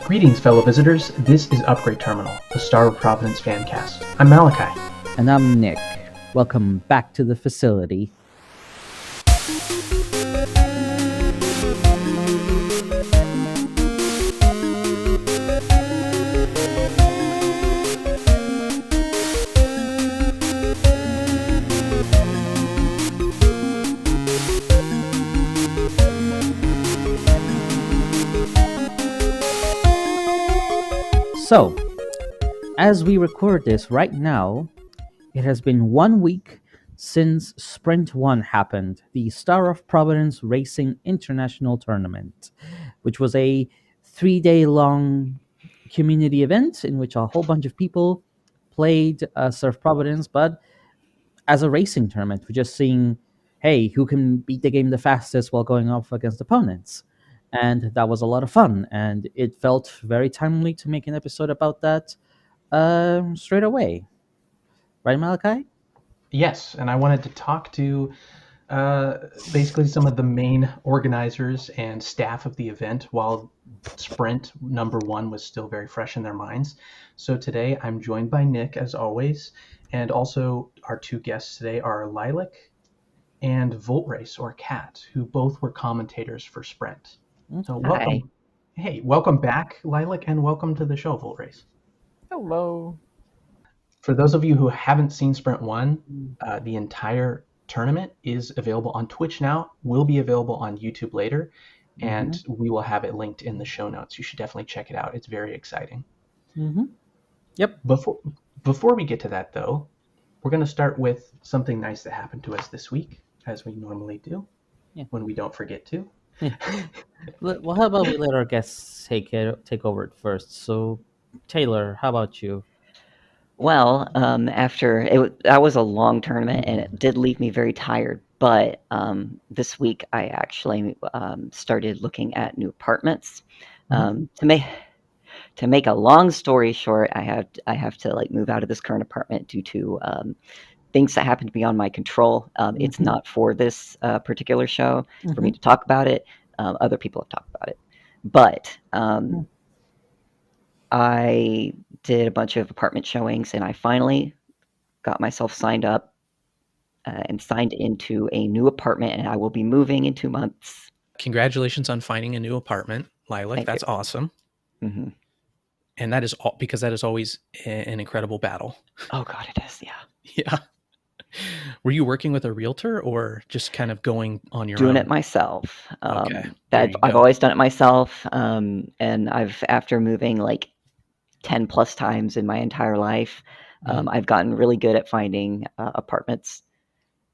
Greetings, fellow visitors. This is Upgrade Terminal, the Star of Providence fancast. I'm Malachi. And I'm Nick. Welcome back to the facility. So, as we record this right now, it has been 1 week since Sprint 1 happened, the Star of Providence Racing International Tournament, which was a 3-day-long community event in which a whole bunch of people played Star of Providence, but as a racing tournament, we're just seeing, hey, who can beat the game the fastest while going off against opponents. And that was a lot of fun, and it felt very timely to make an episode about that straight away. Right, Malachi? Yes, and I wanted to talk to basically some of the main organizers and staff of the event while Sprint number 1 was still very fresh in their minds. So today I'm joined by Nick, as always, and also our two guests today are Lilac and Vrt or Cat, who both were commentators for Sprint. So welcome. Hi. Hey, welcome back, Lilac, and welcome to the show, Vrt. Hello. For those of you who haven't seen Sprint 1, the entire tournament is available on Twitch now, will be available on YouTube later, and we will have it linked in the show notes. You should definitely check it out. It's very exciting. Yep. Before we get to that, though, we're going to start with something nice that happened to us this week, as we normally do, when we don't forget to. Well, how about we let our guests take over it first? So, Taylor, how about you? Well, that was a long tournament, and it did leave me very tired. But this week, I actually started looking at new apartments. To make a long story short, I have to move out of this current apartment due to things that happen beyond my control. It's not for this particular show for me to talk about it. Other people have talked about it, but I did a bunch of apartment showings, and I finally got myself signed up and signed into a new apartment, and I will be moving in 2 months. Congratulations on finding a new apartment, Lilac. Thank That's you. awesome. Mm-hmm. And that is all because that is always an incredible battle. Oh God, it is. Yeah. Yeah. Were you working with a realtor or just kind of going on your own? Doing it myself. Okay. I've always done it myself. And after moving 10 plus times in my entire life, I've gotten really good at finding apartments.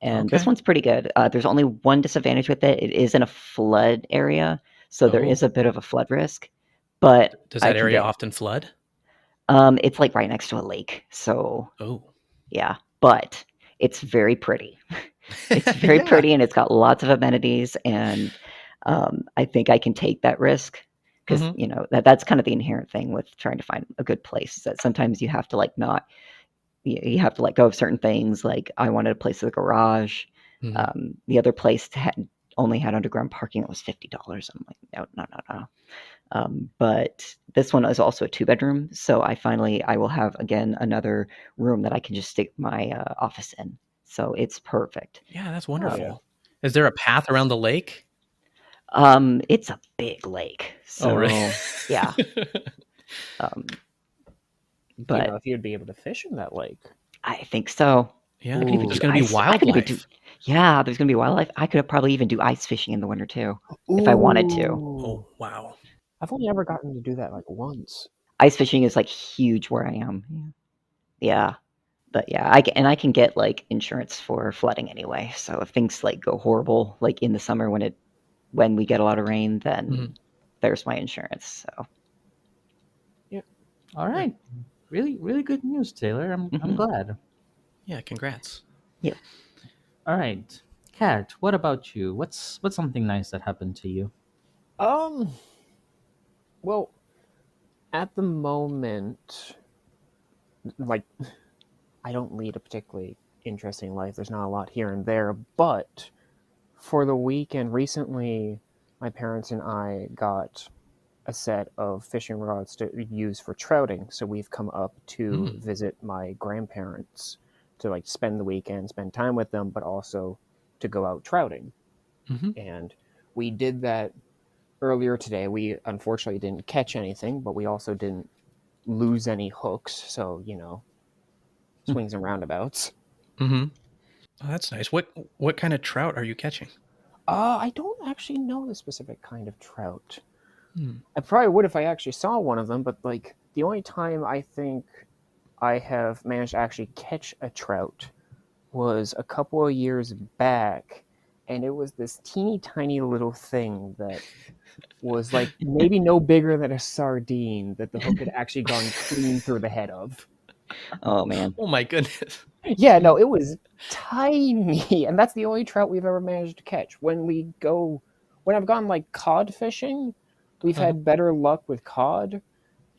And this one's pretty good. There's only one disadvantage with it. It is in a flood area, so there is a bit of a flood risk. But does that area often flood? It's right next to a lake. So yeah, but it's very pretty. It's very pretty, and it's got lots of amenities, and I think I can take that risk. Because that's kind of the inherent thing with trying to find a good place, is that sometimes you have to you have to let go of certain things. Like I wanted a place with a garage. The other place only had underground parking. It was $50. I'm like, no. But this one is also a 2-bedroom, so I will have again another room that I can just stick my office in. So it's perfect. Yeah, that's wonderful. Is there a path around the lake? It's a big lake. So really? Yeah. But if you'd be able to fish in that lake. I think so. Yeah, there's going to be wildlife. There's going to be wildlife. I could probably even do ice fishing in the winter too, if I wanted to. Oh, wow. I've only ever gotten to do that once. Ice fishing is huge where I am. Yeah. But yeah, I can get insurance for flooding anyway. So if things go horrible in the summer when we get a lot of rain, then there's my insurance. So yeah. All right. Really, really good news, Taylor. I'm glad. Yeah, congrats. Yeah. All right, Kat, what about you? What's something nice that happened to you? Well, at the moment, I don't lead a particularly interesting life. There's not a lot here and there, but for the weekend recently, my parents and I got a set of fishing rods to use for trouting. So we've come up to visit my grandparents to like spend the weekend, spend time with them, but also to go out trouting. And we did that earlier today. We unfortunately didn't catch anything, but we also didn't lose any hooks. So, swings and roundabouts. Oh, that's nice. What kind of trout are you catching? I don't actually know the specific kind of trout. I probably would if I actually saw one of them, but like the only time I think I have managed to actually catch a trout was a couple of years back, and it was this teeny tiny little thing that was like maybe no bigger than a sardine that the hook had actually gone clean through the head of. Oh man. Oh my goodness. Yeah, no, it was tiny, and that's the only trout we've ever managed to catch. When I've gone like cod fishing, we've had better luck with cod.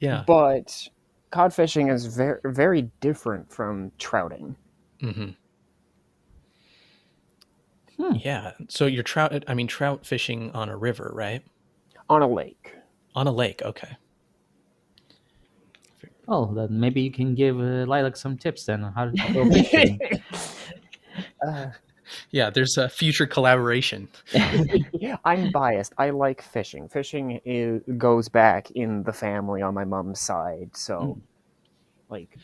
Yeah. But cod fishing is very, very different from trouting. Yeah. So you're trout fishing on a river, right? On a lake. On a lake. Okay. Oh, then maybe you can give Lilac some tips then on how to go fishing. Yeah, there's a future collaboration. I'm biased. I like fishing. Fishing goes back in the family on my mom's side. So, like,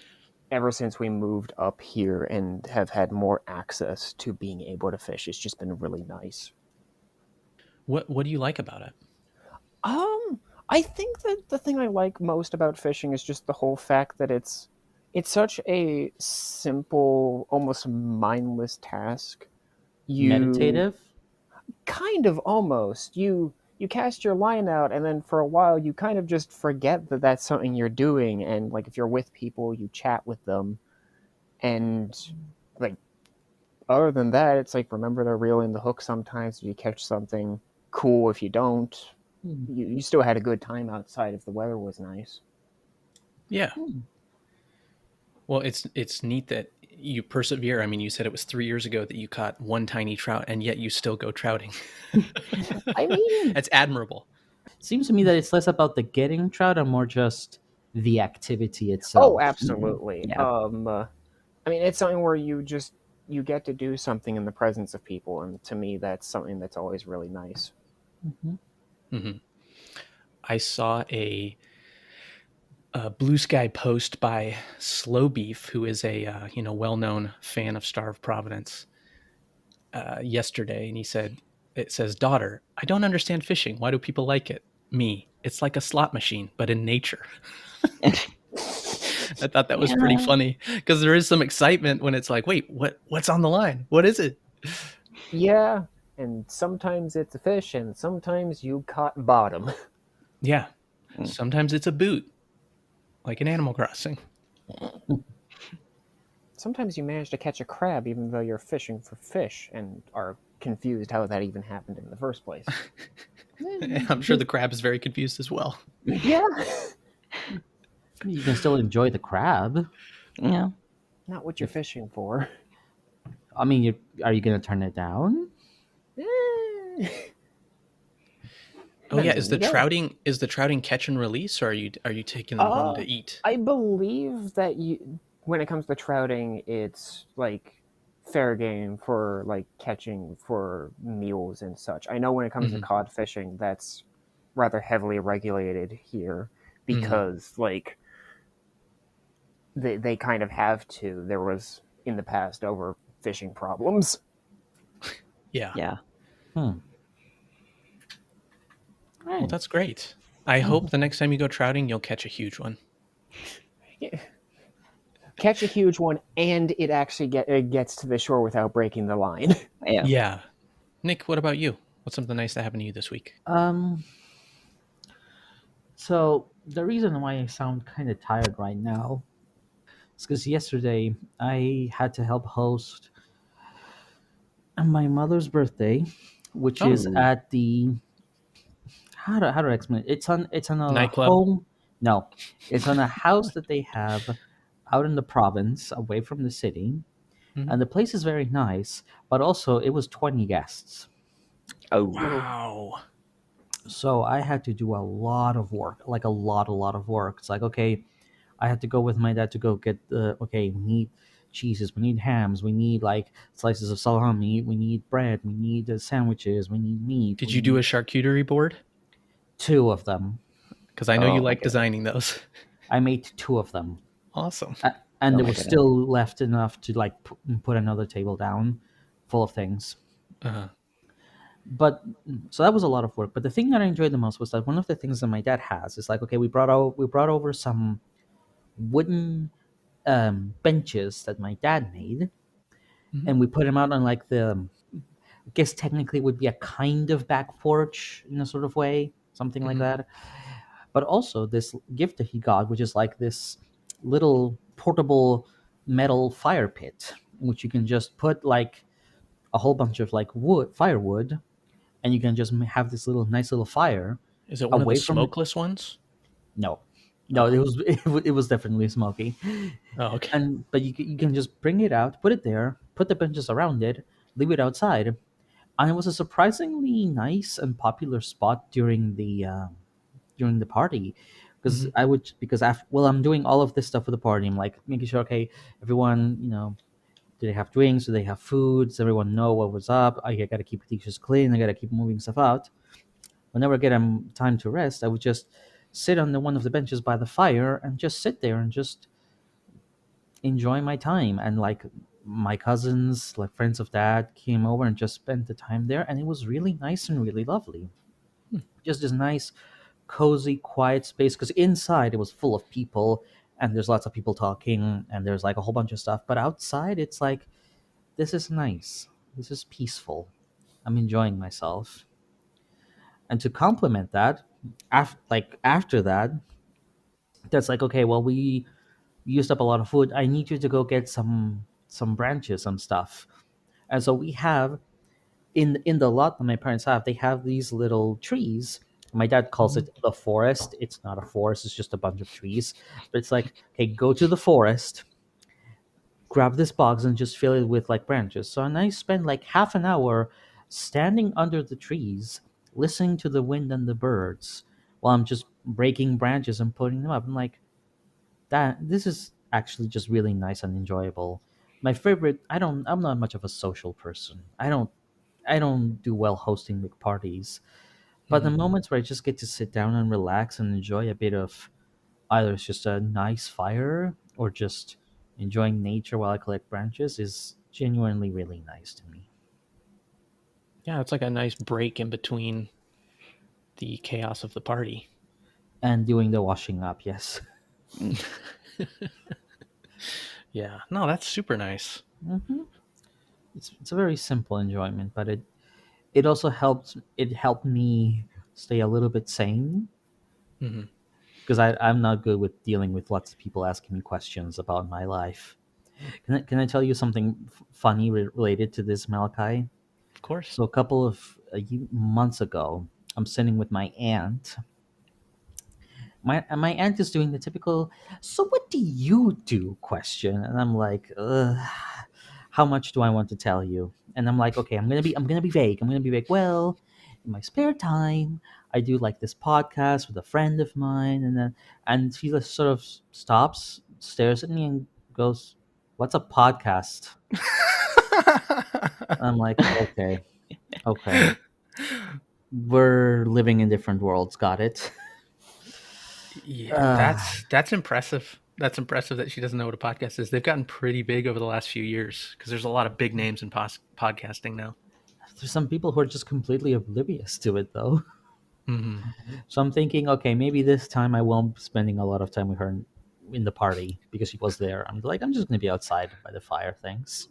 ever since we moved up here and have had more access to being able to fish, it's just been really nice. What do you like about it? I think that the thing I like most about fishing is just the whole fact that it's such a simple, almost mindless task. Meditative? Kind of, almost. You cast your line out, and then for a while you kind of just forget that that's something you're doing. And like if you're with people, you chat with them, and like other than that, it's like remember to reel in the hook sometimes if you catch something. Cool if you don't. You still had a good time outside if the weather was nice. Yeah. Well, it's neat that you persevere. I mean, you said it was 3 years ago that you caught one tiny trout, and yet you still go trouting. I mean, that's admirable. Seems to me that it's less about the getting trout and more just the activity itself. Oh, absolutely. Yeah. I mean, it's something where you get to do something in the presence of people, and to me, that's something that's always really nice. I saw a Blue Sky post by Slow Beef, who is a well-known fan of Star of Providence, yesterday, and it says, "Daughter, I don't understand fishing. Why do people like it? Me, it's like a slot machine, but in nature." I thought that was pretty funny because there is some excitement when it's like, wait, what's on the line? What is it? Yeah, and sometimes it's a fish, and sometimes you caught bottom. Yeah, sometimes it's a boot, like in Animal Crossing. Sometimes you manage to catch a crab even though you're fishing for fish and are confused how that even happened in the first place. I'm sure the crab is very confused as well. Yeah. You can still enjoy the crab. Yeah. Not what you're fishing for. I mean, are you going to turn it down? Oh yeah, is the trouting catch and release, or are you taking them home to eat? I believe that when it comes to trouting, it's like fair game for like catching for meals and such. I know when it comes to cod fishing, that's rather heavily regulated here because like they kind of have to. There was in the past overfishing problems. Yeah. Yeah. Well, that's great. I hope the next time you go trouting, you'll catch a huge one. Yeah. Catch a huge one, and it actually gets to the shore without breaking the line. Yeah. Nick, what about you? What's something nice that happened to you this week? So the reason why I sound kind of tired right now is because yesterday I had to help host my mother's birthday, which is at the how do I explain it? It's on a nightclub? home. No, it's on a house that they have out in the province, away from the city, and the place is very nice. But also, it was 20 guests. Oh wow! So I had to do a lot of work, like a lot of work. It's like, okay, I had to go with my dad to go get we need cheeses, we need hams, we need like slices of salami, we need bread, we need sandwiches, we need meat. Did we you do need a charcuterie board? 2 of them. Because I know you Oh my like god. designing those. I made 2 of them. Awesome. And Oh there my was goodness. still left enough to like put another table down full of things. Uh-huh. But so that was a lot of work. But the thing that I enjoyed the most was that one of the things that my dad has is like, okay, we brought over some wooden benches that my dad made, Mhm. and we put them out on like I guess technically it would be a kind of back porch in a sort of way, something like Mhm. that. But also this gift that he got, which is like this little portable metal fire pit, in which you can just put like a whole bunch of like firewood, and you can just have this nice little fire Is it one of the away from the. smokeless ones? No, no, Oh. it was definitely smoky. Oh, okay. But you can just bring it out, put it there, put the benches around it, leave it outside, and it was a surprisingly nice and popular spot during the party, because Mhm. after, well, I'm doing all of this stuff for the party. I'm like making sure, okay, everyone, do they have drinks? Do they have food? Does everyone know what was up? I got to keep the dishes clean. I got to keep moving stuff out. Whenever I get time to rest, I would just sit on one of the benches by the fire and just sit there and just enjoy my time. And like my cousins, like friends of dad, came over and just spent the time there, and it was really nice and really lovely. Hmm. Just this nice, cozy, quiet space. Because inside it was full of people, and there's lots of people talking, and there's like a whole bunch of stuff. But outside, it's like, this is nice. This is peaceful. I'm enjoying myself. And to complement that, after that, that's like, okay, well, we used up a lot of food. I need you to go get some branches, some stuff. And so we have in the lot that my parents have, they have these little trees. My dad calls Mhm. it the forest. It's not a forest, it's just a bunch of trees. But it's like, okay, go to the forest, grab this box and just fill it with like branches. So and I spend like half an hour standing under the trees, listening to the wind and the birds while I'm just breaking branches and putting them up. I'm like, that this is actually just really nice and enjoyable. My favorite, I'm not much of a social person. I don't do well hosting big parties. But the Mhm. moments where I just get to sit down and relax and enjoy a bit of either it's just a nice fire or just enjoying nature while I collect branches is genuinely really nice to me. Yeah, it's like a nice break in between the chaos of the party. And doing the washing up, yes. Mm. Yeah. No, that's super nice. hmm it's a very simple enjoyment, but it also helped me stay a little bit sane, Mhm. because I'm not good with dealing with lots of people asking me questions about my life. Can I tell you something funny related to this, Malachi? Of course. So a couple of months ago, I'm sitting with my aunt. My aunt is doing the typical, "So what do you do?" question, and I'm like, ugh, how much do I want to tell you? And I'm like, okay, I'm gonna be vague. I'm gonna be vague. Well, in my spare time, I do like this podcast with a friend of mine, and she just sort of stops, stares at me, and goes, "What's a podcast?" I'm like, okay, okay, we're living in different worlds. Got it. Yeah, Uh, that's impressive. That's impressive that she doesn't know what a podcast is. They've gotten pretty big over the last few years because there's a lot of big names in podcasting now. there's some people who are just completely oblivious to it, though. Hmm. So I'm thinking, okay, maybe this time I won't be spending a lot of time with her in the party because she was there. I'm like, I'm just gonna be outside by the fire. Thanks.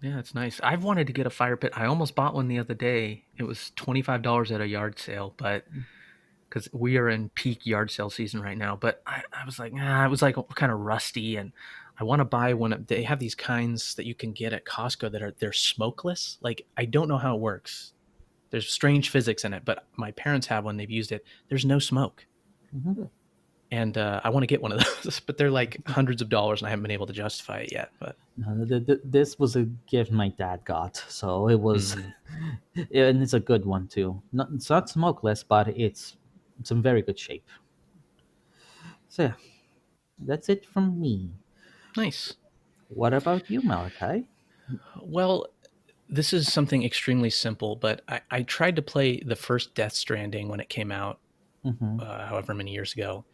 Yeah, it's nice. I've wanted to get a fire pit. I almost bought one the other day. It was $25 at a yard sale, but because we are in peak yard sale season right now. But I was like, it was like kind of rusty, and I want to buy one. They have these kinds that you can get at Costco that they're smokeless. Like I don't know how it works. There's strange physics in it, but my parents have one. They've used it. There's no smoke. hmm and I want to get one of those, but they're like hundreds of dollars, and I haven't been able to justify it yet. But this was a gift my dad got, so it was, and it's a good one too. It's not smokeless, but it's in very good shape. So yeah, that's it from me. nice. What about you, Malachi? Well, this is something extremely simple, but I tried to play the first Death Stranding when it came out, however many years ago.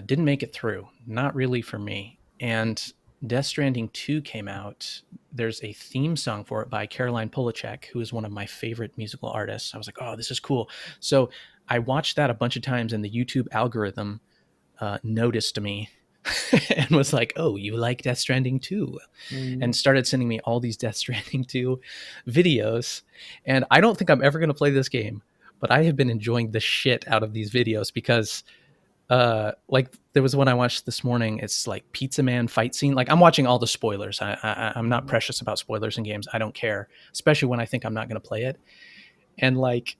Didn't make it through. Not really for me. And Death Stranding 2 came out. There's a theme song for it by Caroline Polachek, who is one of my favorite musical artists. I was like, oh, this is cool. So I watched that a bunch of times, and the YouTube algorithm noticed me and was like, oh, you like Death Stranding 2? And started sending me all these Death Stranding 2 videos. And I don't think I'm ever going to play this game, but I have been enjoying the shit out of these videos because like there was one I watched this morning. It's like Pizza Man fight scene. Like I'm watching all the spoilers. I'm not precious about spoilers in games. I don't care, especially when I think I'm not going to play it. And like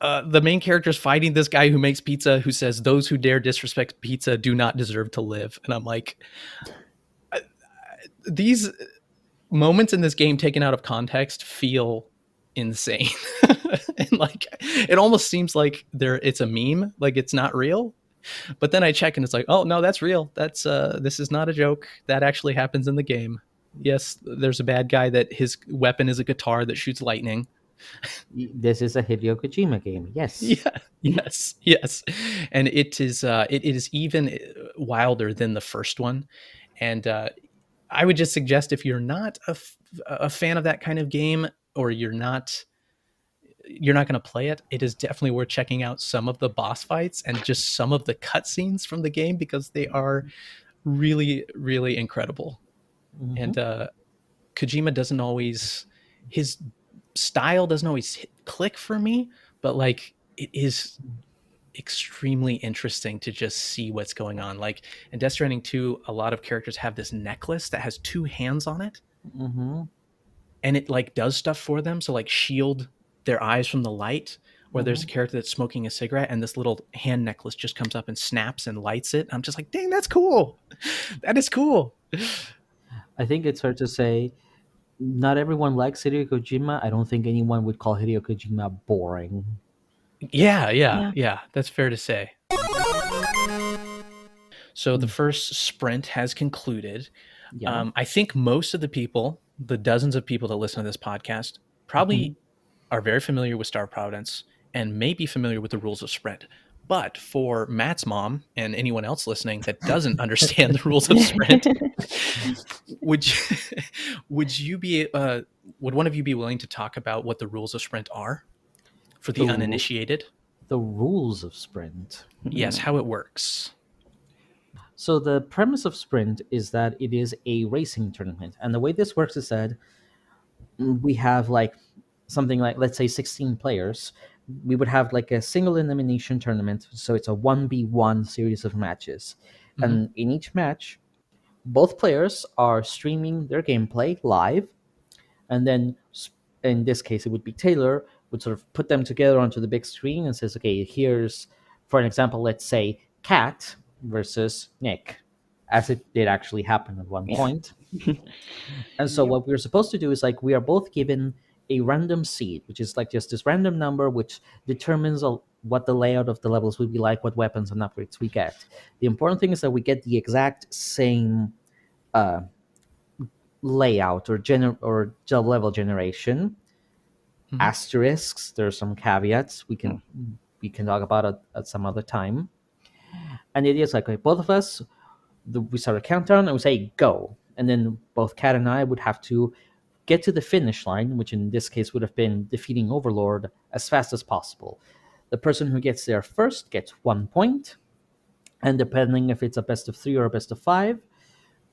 the main character is fighting this guy who makes pizza, who says, "Those who dare disrespect pizza do not deserve to live." And I'm like, these moments in this game taken out of context feel insane. And like it almost seems like it's a meme, like it's not real. But then I check and it's like, oh no, that's real. That's this is not a joke. That actually happens in the game. Yes, there's a bad guy that his weapon is a guitar that shoots lightning. This is a Hideo Kojima game. Yes. Yeah. Yes. And it is even wilder than the first one. And I would just suggest, if you're not a fan of that kind of game, or you're not going to play it, it is definitely worth checking out some of the boss fights and just some of the cutscenes from the game, because they are really, really incredible. And Kojima doesn't always, his style doesn't always click for me, but like it is extremely interesting to just see what's going on. Like in Death Stranding 2, a lot of characters have this necklace that has two hands on it, and it like does stuff for them. So like shield their eyes from the light. Or there's a character that's smoking a cigarette, and this little hand necklace just comes up and snaps and lights it. I'm just like, dang, that's cool. That is cool. I think it's fair to say not everyone likes Hideo Kojima. I don't think anyone would call Hideo Kojima boring. Yeah. That's fair to say. So the first sprint has concluded. Yeah. I think most of the people, the dozens of people that listen to this podcast, probably are very familiar with Star of Providence and may be familiar with the rules of sprint. But for Matt's mom and anyone else listening that doesn't understand the rules of sprint, would one of you be willing to talk about what the rules of sprint are for the uninitiated? The rules of sprint. Yes, how it works. So the premise of sprint is that it is a racing tournament, and the way this works is that we have like something like, let's say, 16 players. We would have like a single elimination tournament, so it's a 1v1 series of matches. And in each match, both players are streaming their gameplay live, and then in this case it would be Taylor would sort of put them together onto the big screen and says, okay, here's, for an example, let's say Kat versus Nick, as it did actually happen at one point. And so what we're supposed to do is, like, we are both given a random seed, which is like just this random number which determines what the layout of the levels will be like, what weapons and upgrades we get. The important thing is that we get the exact same layout or level generation. Asterisks, there are some caveats we can talk about at some other time. And the idea is like, both of us, we start a countdown and we say go, and then both Kat and I would have to get to the finish line, which in this case would have been defeating Overlord, as fast as possible. The person who gets there first gets 1 point, and depending if it's a best of 3 or a best of 5,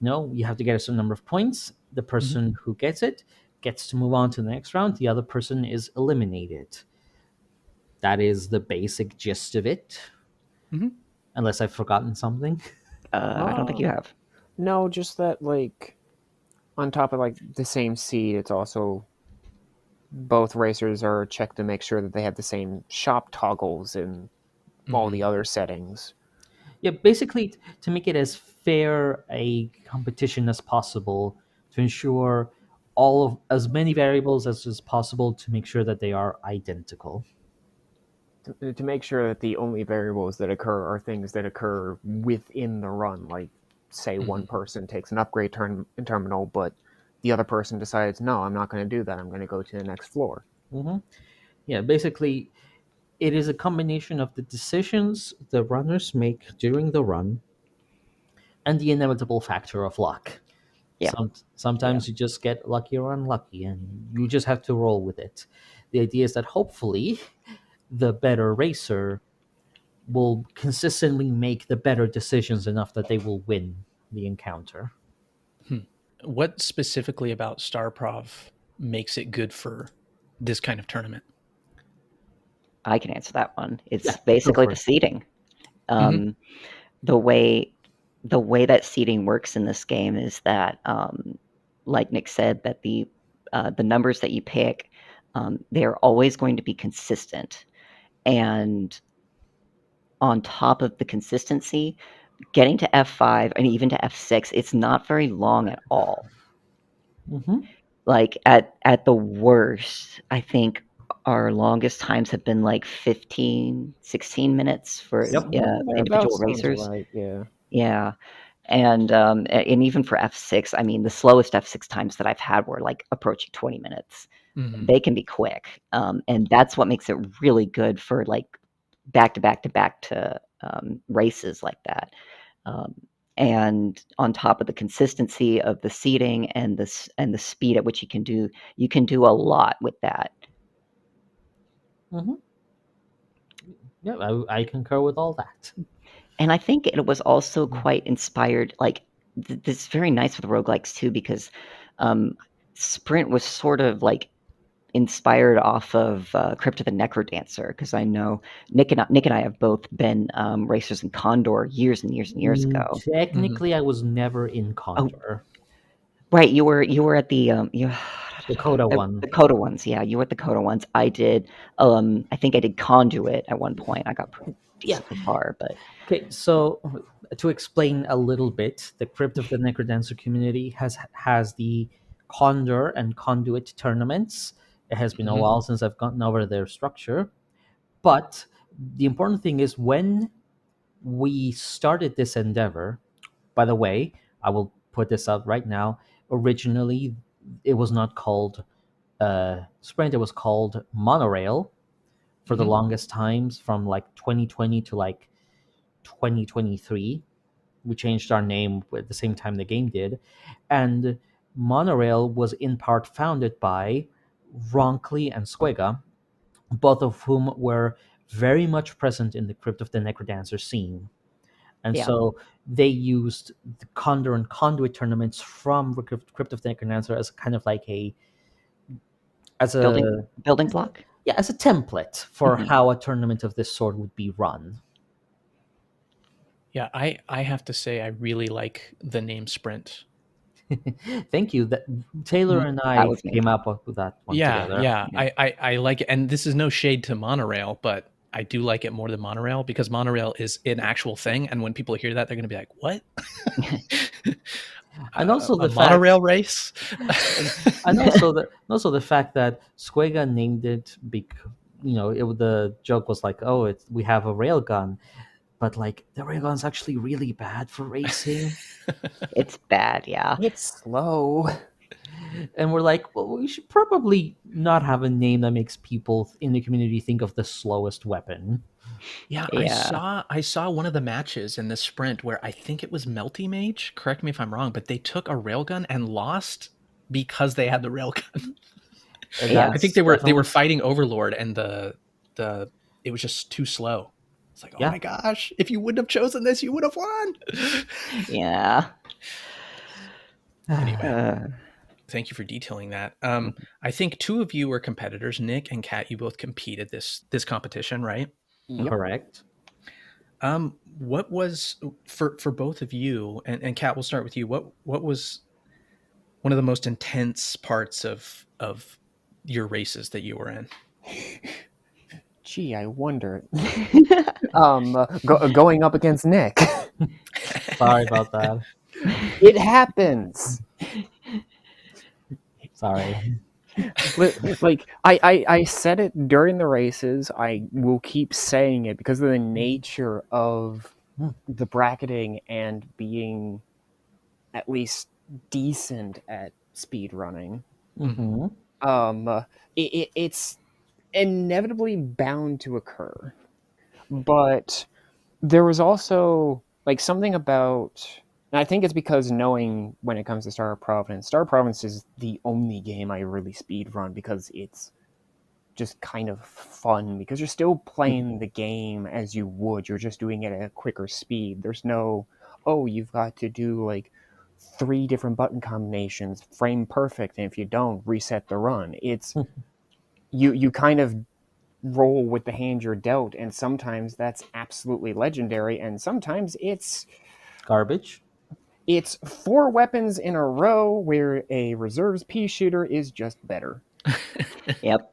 you have to get a certain number of points. The person who gets it gets to move on to the next round. The other person is eliminated. That is the basic gist of it. Unless I've forgotten something. I don't think you have. No, just that, like, on top of like the same seed, it's also both racers are checked to make sure that they have the same shop toggles and all the other settings. Yeah, basically to make it as fair a competition as possible, to ensure all of as many variables as is possible to make sure that they are identical. To make sure that the only variables that occur are things that occur within the run. Like, say, one person takes an upgrade terminal, but the other person decides, no, I'm not going to do that. I'm going to go to the next floor. Hmm. Yeah, basically, it is a combination of the decisions the runners make during the run and the inevitable factor of luck. Yeah. Sometimes you just get lucky or unlucky, and you just have to roll with it. The idea is that hopefully the better racer will consistently make the better decisions enough that they will win the encounter. What specifically about StarProv makes it good for this kind of tournament? I can answer that one. It's Yeah, go basically for the it. seating. The way that seating works in this game is that, like Nick said, that the numbers that you pick, they're always going to be consistent. And on top of the consistency, getting to F5 and even to F6, it's not very long at all. Hmm. Like at the worst, I think our longest times have been like 15, 16 minutes for Yep. That individual sounds racers. right, yeah. Yeah. And even for F6, I mean, the slowest F6 times that I've had were like approaching 20 minutes. They can be quick. And that's what makes it really good for like back to back to back to races like that. And on top of the consistency of the seating and the speed at which you can do a lot with that. Hmm. Yeah, I concur with all that. And I think it was also quite inspired, like, this is very nice with roguelikes too, because Sprint was sort of like inspired off of Crypt of the Necrodancer, because I know Nick and I have both been racers in Condor years and years and years ago. Technically, I was never in Oh, Condor. right, you were at the The Coda one. the Coda ones. Yeah, you were at the Coda ones. I did. I think I did Conduit at one point. I got pretty Yeah. decently far, but Okay, so to explain a little bit, the Crypt of the Necrodancer community has the Condor and Conduit tournaments. It has been a while since I've gotten over their structure, but the important thing is when we started this endeavor. By the way, I will put this out right now. Originally, it was not called Sprint; it was called Monorail for the longest times, from like 2020 to like 2023. We changed our name at the same time the game did, and Monorail was in part founded by Ronkley and Squega, both of whom were very much present in the Crypt of the Necrodancer scene. And yeah, so they used the Condor and Conduit tournaments from Crypt of the Necrodancer as kind of like as a building block. yeah, as a template for Mhm. how a tournament of this sort would be run. Yeah, I have to say I really like the name Sprint. Thank you. That Taylor and That I was me. came up with that one together. Yeah. Yeah. I like it. And this is no shade to Monorail, but I do like it more than Monorail because Monorail is an actual thing. And when people hear that, they're going to be like, what? And also A the fact, monorail race? and also the fact that Squega named it because the joke was like, oh, we have a railgun, but like the railgun's actually really bad for racing. It's bad, yeah. It's slow. And we're like, well, we should probably not have a name that makes people in the community think of the slowest weapon. Yeah, Yeah. I saw one of the matches in the sprint where I think it was Melty Mage. Correct me if I'm wrong, but they took a railgun and lost because they had the railgun. Yeah. I think That's they were definitely fighting Overlord and the it was just too slow. It's like, oh yeah. my gosh, if you wouldn't have chosen this, you would have won. Yeah. Anyway, Uh, thank you for detailing that. I think two of you were competitors, Nick and Kat. You both competed this competition, right? Yep. Correct. What was for both of you, and Kat, we'll start with you. What was one of the most intense parts of your races that you were in? Gee, I wonder. Going up against Nick. Sorry about that. It happens. Sorry. Like I said it during the races. I will keep saying it because of the nature of the bracketing and being at least decent at speed running. Mm-hmm. It's inevitably bound to occur. But there was also like something about, and I think it's because knowing when it comes to Star Providence is the only game I really speed run because it's just kind of fun because you're still playing the game as you would. You're just doing it at a quicker speed. There's no, oh, you've got to do like 3 different button combinations, frame perfect, and if you don't, reset the run. It's you kind of roll with the hand you're dealt, and sometimes that's absolutely legendary, and sometimes it's Garbage. It's 4 weapons in a row where a reserves pea shooter is just better. Yep.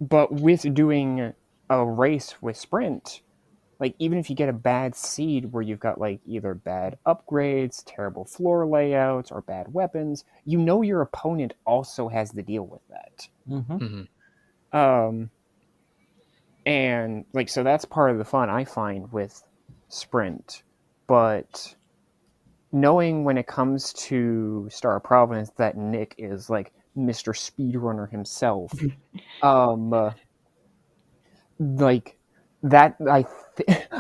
But with doing a race with sprint, like even if you get a bad seed where you've got like either bad upgrades, terrible floor layouts, or bad weapons, you know your opponent also has to deal with that. And like so that's part of the fun I find with sprint. But knowing when it comes to Star of Providence that Nick is like Mr. Speedrunner himself, like that,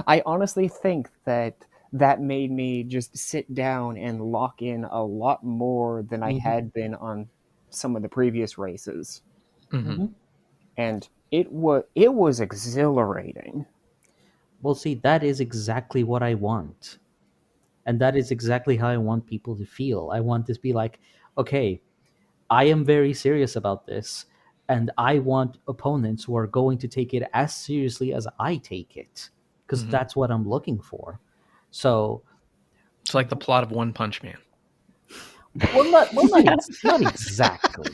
I honestly think that made me just sit down and lock in a lot more than I had been on some of the previous races, and it was exhilarating. Well, see, that is exactly what I want. And that is exactly how I want people to feel. I want this to be like, okay, I am very serious about this, and I want opponents who are going to take it as seriously as I take it, because that's what I'm looking for. So it's like the plot of One Punch Man. Not exactly.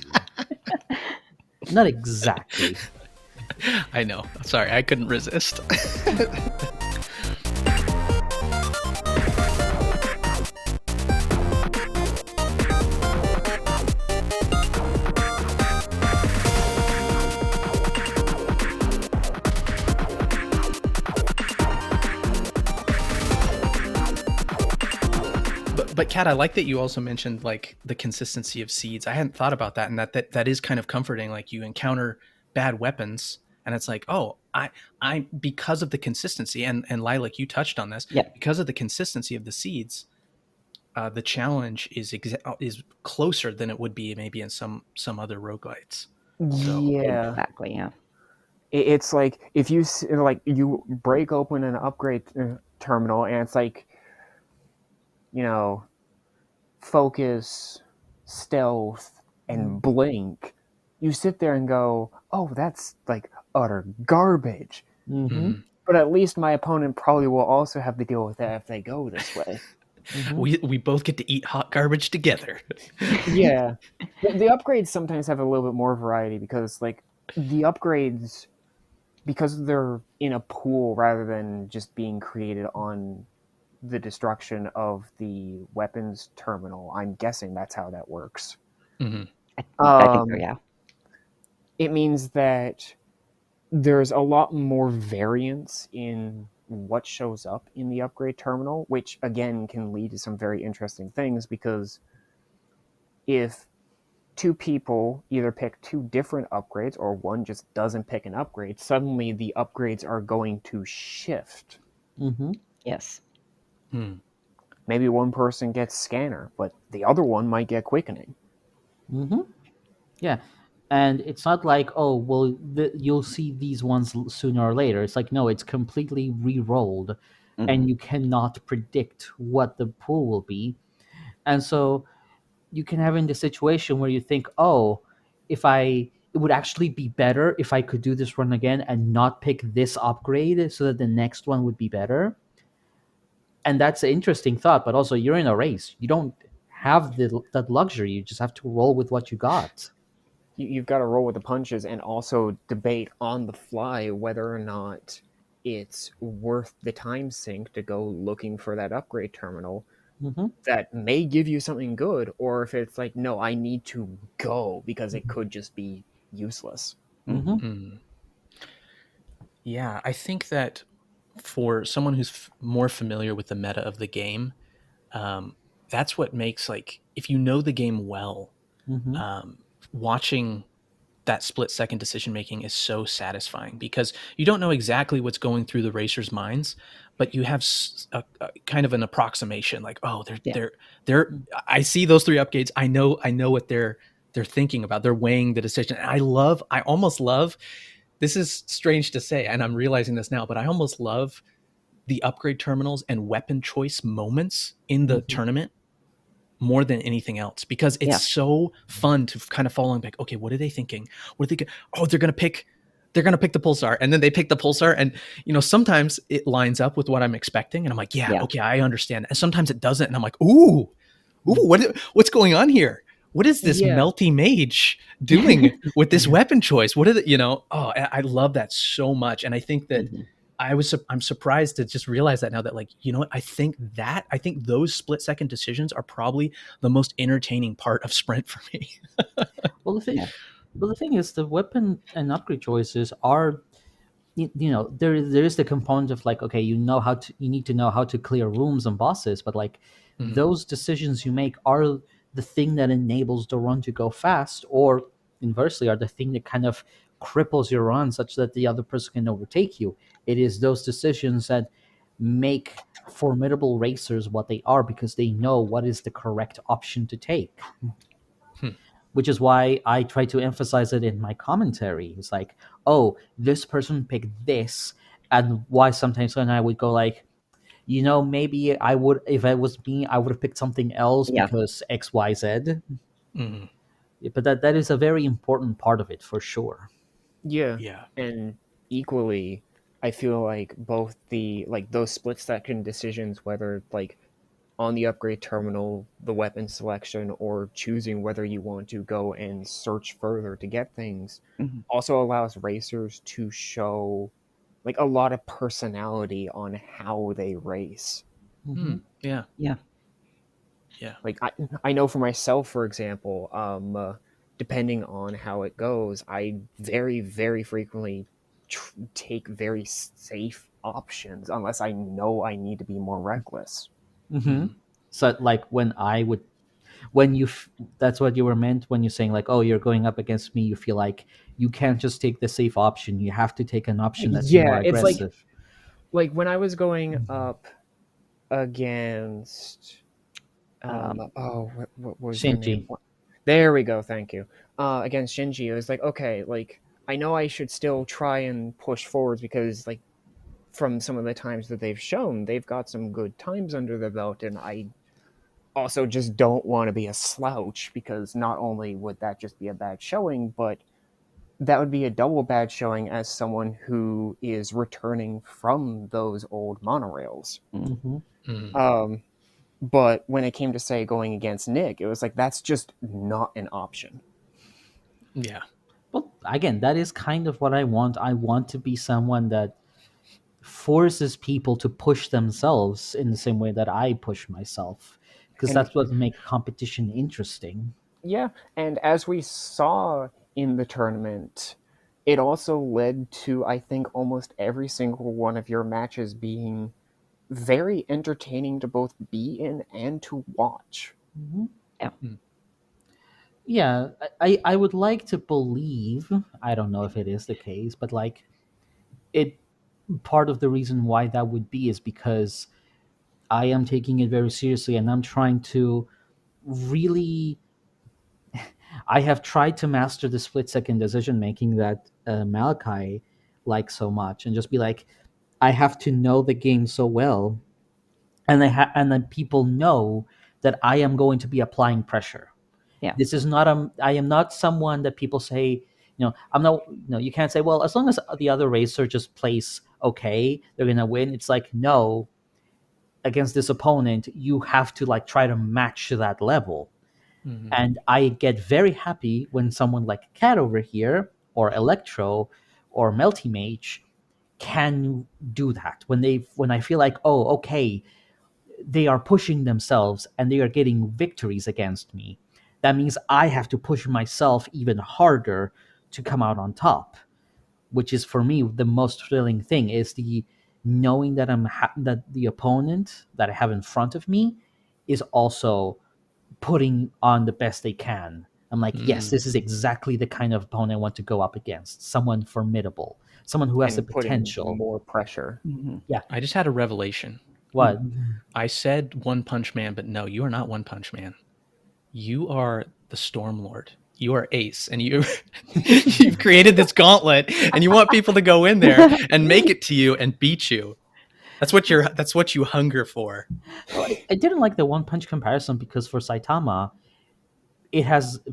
Not exactly. I know. Sorry, I couldn't resist. But Kat, I like that you also mentioned like the consistency of seeds. I hadn't thought about that, and that is kind of comforting. Like you encounter bad weapons, and it's like, oh, I because of the consistency, and Lilac, you touched on this. Yep. Because of the consistency of the seeds, the challenge is closer than it would be maybe in some other roguelites. So. Yeah, exactly. Yeah. It's like if you like you break open an upgrade terminal, and it's like, you know, focus, stealth, and blink. You sit there and go, "Oh, that's like utter garbage." But at least my opponent probably will also have to deal with that if they go this way. We both get to eat hot garbage together. Yeah, the upgrades sometimes have a little bit more variety because, like, the upgrades, because they're in a pool rather than just being created on the destruction of the weapons terminal. I'm guessing that's how that works. I think so, yeah. It means that there's a lot more variance in what shows up in the upgrade terminal, which again can lead to some very interesting things, because if 2 people either pick 2 different upgrades or one just doesn't pick an upgrade, suddenly the upgrades are going to shift. Yes. Maybe one person gets scanner, but the other one might get quickening. Yeah. And it's not like, oh, well, you'll see these ones sooner or later. It's like, no, it's completely re-rolled, and you cannot predict what the pool will be. And so you can have in the situation where you think, oh, it would actually be better if I could do this run again and not pick this upgrade so that the next one would be better. And that's an interesting thought, but also you're in a race. You don't have that luxury. You just have to roll with what you got. you've got to roll with the punches and also debate on the fly whether or not it's worth the time sink to go looking for that upgrade terminal that may give you something good, or if it's like, no, I need to go because it could just be useless. Yeah, I think that for someone who's more familiar with the meta of the game, that's what makes, like, if you know the game well, watching that split second decision making is so satisfying, because you don't know exactly what's going through the racers' minds, but you have a kind of an approximation, like, oh, they're I see those 3 upgrades. I know what they're thinking about. They're weighing the decision. And I almost love, this is strange to say, and I'm realizing this now, but I almost love the upgrade terminals and weapon choice moments in the tournament more than anything else, because it's so fun to kind of follow back. Okay, what are they thinking? What are they? Oh, they're gonna pick the pulsar, and then they pick the pulsar, and sometimes it lines up with what I'm expecting, and I'm like, okay, I understand. And sometimes it doesn't, and I'm like, ooh, what's going on here? What is this melty mage doing with this weapon choice? What are the, oh, I love that so much, and I think that. I'm surprised to just realize that now, that, like, what, I think those split second decisions are probably the most entertaining part of Sprint for me. Well, the thing is, the weapon and upgrade choices are, there is the component of, like, okay, you need to know how to clear rooms and bosses, but, like, those decisions you make are the thing that enables the run to go fast, or inversely are the thing that kind of cripples your run such that the other person can overtake you. It is those decisions that make formidable racers what they are, because they know what is the correct option to take. Which is why I try to emphasize it in my commentary. It's like, oh, this person picked this, and why sometimes when I would go like, maybe I would, if it was me, I would have picked something else because X, Y, Z. But that is a very important part of it, for sure. Yeah. And equally, I feel like both those split second decisions, whether like on the upgrade terminal, the weapon selection, or choosing whether you want to go and search further to get things, also allows racers to show like a lot of personality on how they race. Yeah. Like I know for myself, for example, depending on how it goes, I very, very frequently take very safe options unless I know I need to be more reckless. So, like, that's what you were meant when you're saying, like, oh, you're going up against me, you feel like you can't just take the safe option, you have to take an option that's more aggressive. It's like when I was going up against what was her name? There we go, thank you. Against Shinji, it was like, okay, like I know I should still try and push forwards, because like from some of the times that they've shown, they've got some good times under their belt, and I also just don't want to be a slouch, because not only would that just be a bad showing, but that would be a double bad showing as someone who is returning from those old monorails. But when it came to, say, going against Nick, it was like, that's just not an option. Yeah. Well, again, that is kind of what I want. I want to be someone that forces people to push themselves in the same way that I push myself, because that's what makes competition interesting. Yeah, and as we saw in the tournament, it also led to, I think, almost every single one of your matches being very entertaining to both be in and to watch. Yeah, I would like to believe, I don't know if it is the case, but like, it, part of the reason why that would be is because I am taking it very seriously, and I'm trying to really, I have tried to master the split second decision making that Malachi likes so much, and just be like, I have to know the game so well, and and then people know that I am going to be applying pressure. This is not I am not someone that people say, I'm not, you can't say, well, as long as the other racer just plays okay, they're gonna win. It's like, no, against this opponent, you have to like try to match that level. And I get very happy when someone like Cat over here, or Electro, or Melty Mage can do that. When I feel like, oh, okay, they are pushing themselves and they are getting victories against me. That means I have to push myself even harder to come out on top, which is for me the most thrilling thing, is the knowing that that the opponent that I have in front of me is also putting on the best they can. I'm like, yes, this is exactly the kind of opponent I want to go up against. Someone formidable, someone who has the And putting potential. more pressure. Yeah. I just had a revelation. What? I said One Punch Man, but no, you are not One Punch Man. You are the Stormlord. You are Ace, and you've created this gauntlet, and you want people to go in there and make it to you and beat you. That's what you hunger for. Well, I didn't like the One Punch comparison because for Saitama,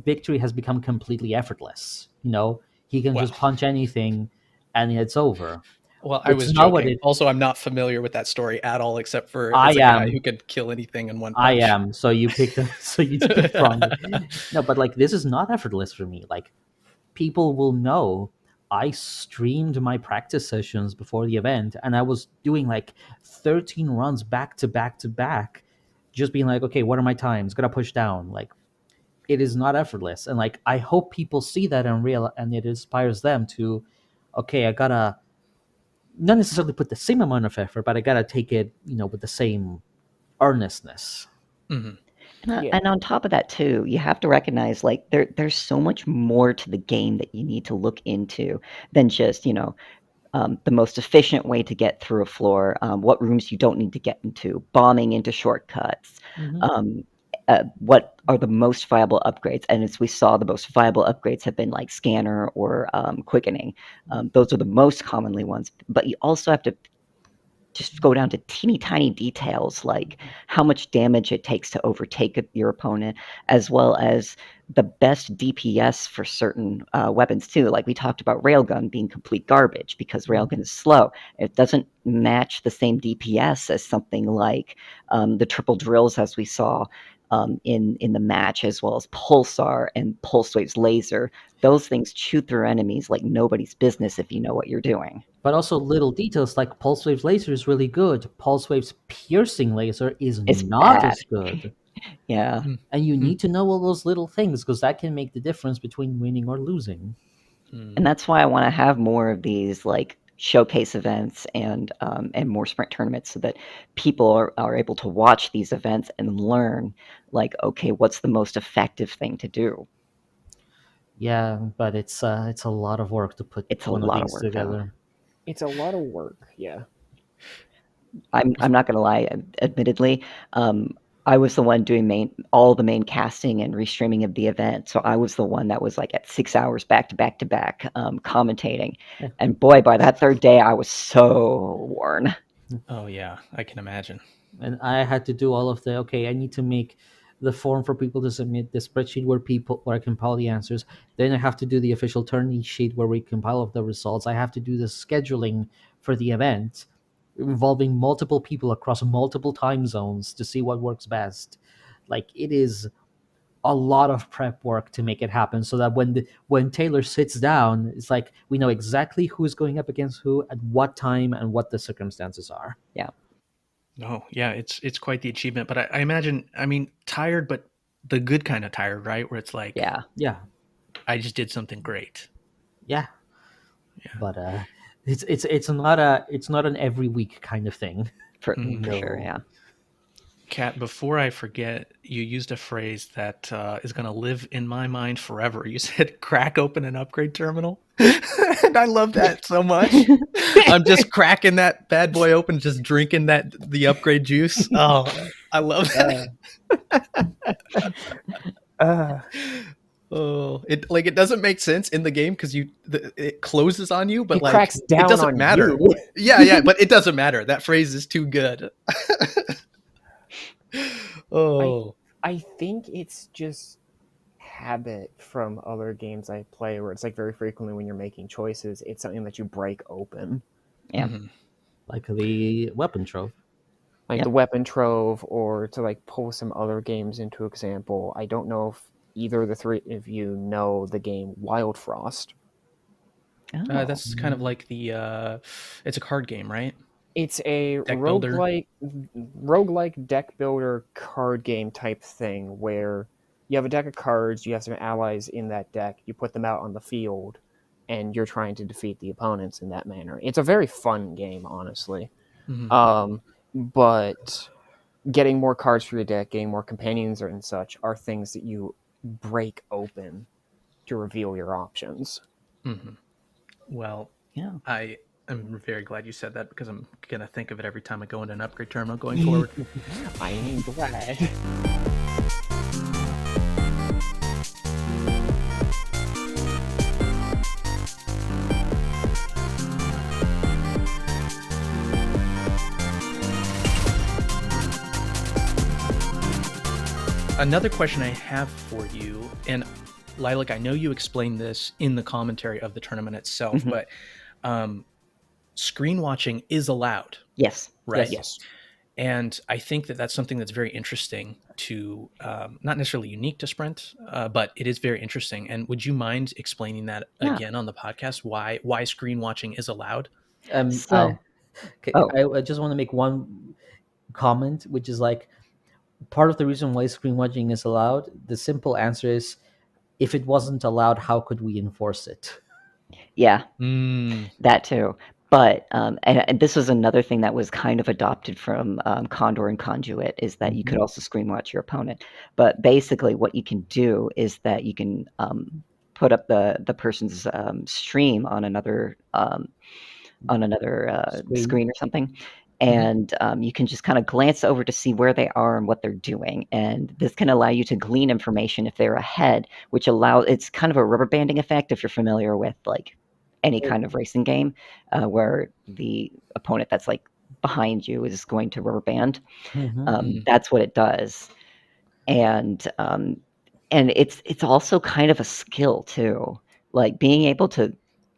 victory has become completely effortless. He can just punch anything, and it's over. Well, I was joking. Also, I'm not familiar with that story at all, except for as a guy who could kill anything in one punch. I am. So you picked wrong. No, but this is not effortless for me. People will know I streamed my practice sessions before the event, and I was doing 13 runs back to back to back, just being like, okay, what are my times? Gotta push down. It is not effortless, and I hope people see that and it inspires them to, okay, I gotta not necessarily put the same amount of effort, but I gotta take it, with the same earnestness. And on top of that too, you have to recognize there's so much more to the game that you need to look into than just the most efficient way to get through a floor, what rooms you don't need to get into, bombing into shortcuts, what are the most viable upgrades. And as we saw, the most viable upgrades have been scanner or quickening. Those are the most commonly ones, but you also have to just go down to teeny tiny details like how much damage it takes to overtake your opponent, as well as the best DPS for certain weapons too. Like we talked about railgun being complete garbage because railgun is slow. It doesn't match the same DPS as something like the triple drills, as we saw in the match, as well as Pulsar and Pulse Wave's laser. Those things chew through enemies like nobody's business if you know what you're doing. But also little details like Pulse Wave's laser is really good. Pulse Wave's piercing laser is not bad. as good. Yeah. And you need to know all those little things because that can make the difference between winning or losing. And that's why I want to have more of these showcase events and more sprint tournaments so that people are able to watch these events and learn okay, what's the most effective thing to do. Yeah, but it's a lot of work to put one of these together. It's a lot of work, yeah. I'm not going to lie, admittedly, I was the one doing all the main casting and restreaming of the event. So I was the one that was at 6 hours back to back to back commentating. Yeah. And boy, by that third day, I was so worn. Oh yeah, I can imagine. And I had to do all of I need to make the form for people to submit, the spreadsheet where I compile the answers. Then I have to do the official tourney sheet where we compile all of the results. I have to do the scheduling for the event, involving multiple people across multiple time zones to see what works best. It is a lot of prep work to make it happen so that when Taylor sits down, it's we know exactly who's going up against who at what time and what the circumstances are. Yeah. Oh yeah, it's quite the achievement. But I imagine, tired, but the good kind of tired, right? Where it's yeah, I just did something great. Yeah. But it's not an every week kind of thing. For sure, yeah. Kat, before I forget, you used a phrase that is going to live in my mind forever. You said crack open an upgrade terminal. And I love that so much. I'm just cracking that bad boy open, just drinking the upgrade juice. Oh, I love that. It doesn't make sense in the game because it closes on you, but cracks down it doesn't on matter. You. Yeah, but it doesn't matter. That phrase is too good. I think it's just habit from other games I play where it's very frequently when you're making choices, it's something that you break open. Yeah. Like the weapon trove. like the Weapon Trove, or to like pull some other games into example. I don't know if either of the three of you know the game Wild Frost. That's kind of like it's a card game, right? It's a roguelike deck builder card game type thing where you have a deck of cards, you have some allies in that deck, you put them out on the field, and you're trying to defeat the opponents in that manner. It's a very fun game, honestly. But getting more cards for your deck, getting more companions and such are things that you break open to reveal your options. Well, I am very glad you said that, because I'm going to think of it every time I go into an upgrade terminal going forward. I'm glad. Another question I have for you, and Lilac, I know you explained this in the commentary of the tournament itself, but screen watching is allowed. Yes. Right? Yes. And I think that that's something that's very interesting to, not necessarily unique to Sprint, but it is very interesting. And would you mind explaining that again on the podcast, why screen watching is allowed? I just want to make one comment, which is like, part of the reason why screen watching is allowed, the simple answer is, if it wasn't allowed, how could we enforce it? Yeah, that too. But and this was another thing that was kind of adopted from Condor and Conduit, is that you could also screen watch your opponent. But basically, what you can do is that you can put up the person's stream on another screen or something, and you can just kind of glance over to see where they are and what they're doing. And this can allow you to glean information if they're ahead, which it's kind of a rubber banding effect if you're familiar with like any kind of racing game, where the opponent that's like behind you is going to rubber band. That's what it does. And it's also kind of a skill too, like being able to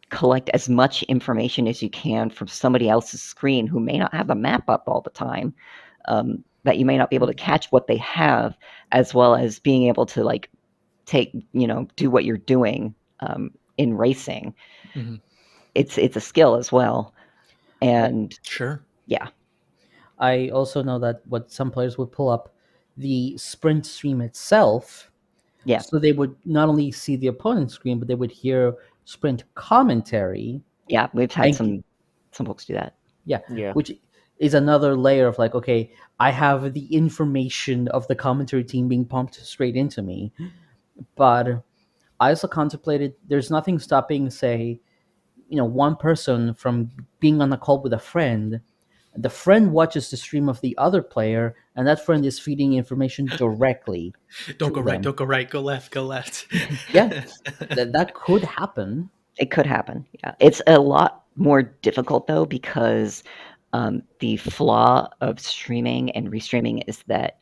collect as much information as you can from somebody else's screen who may not have the map up all the time, that you may not be able to catch what they have, as well as being able to like do what you're doing in racing. It's a skill as well. And sure. Yeah. I also know that what some players would pull up the Sprint stream itself. Yeah. So they would not only see the opponent's screen, but they would hear Sprint commentary. Yeah, we've had some folks do that. Yeah. Which is another layer of like, okay, I have the information of the commentary team being pumped straight into me. But I also contemplated, there's nothing stopping, say, one person from being on a call with a friend. The friend watches the stream of the other player, and that friend is feeding information directly. Don't go right, don't go right, go left, go left. Yeah, that could happen. It could happen. Yeah, it's a lot more difficult though, because the flaw of streaming and restreaming is that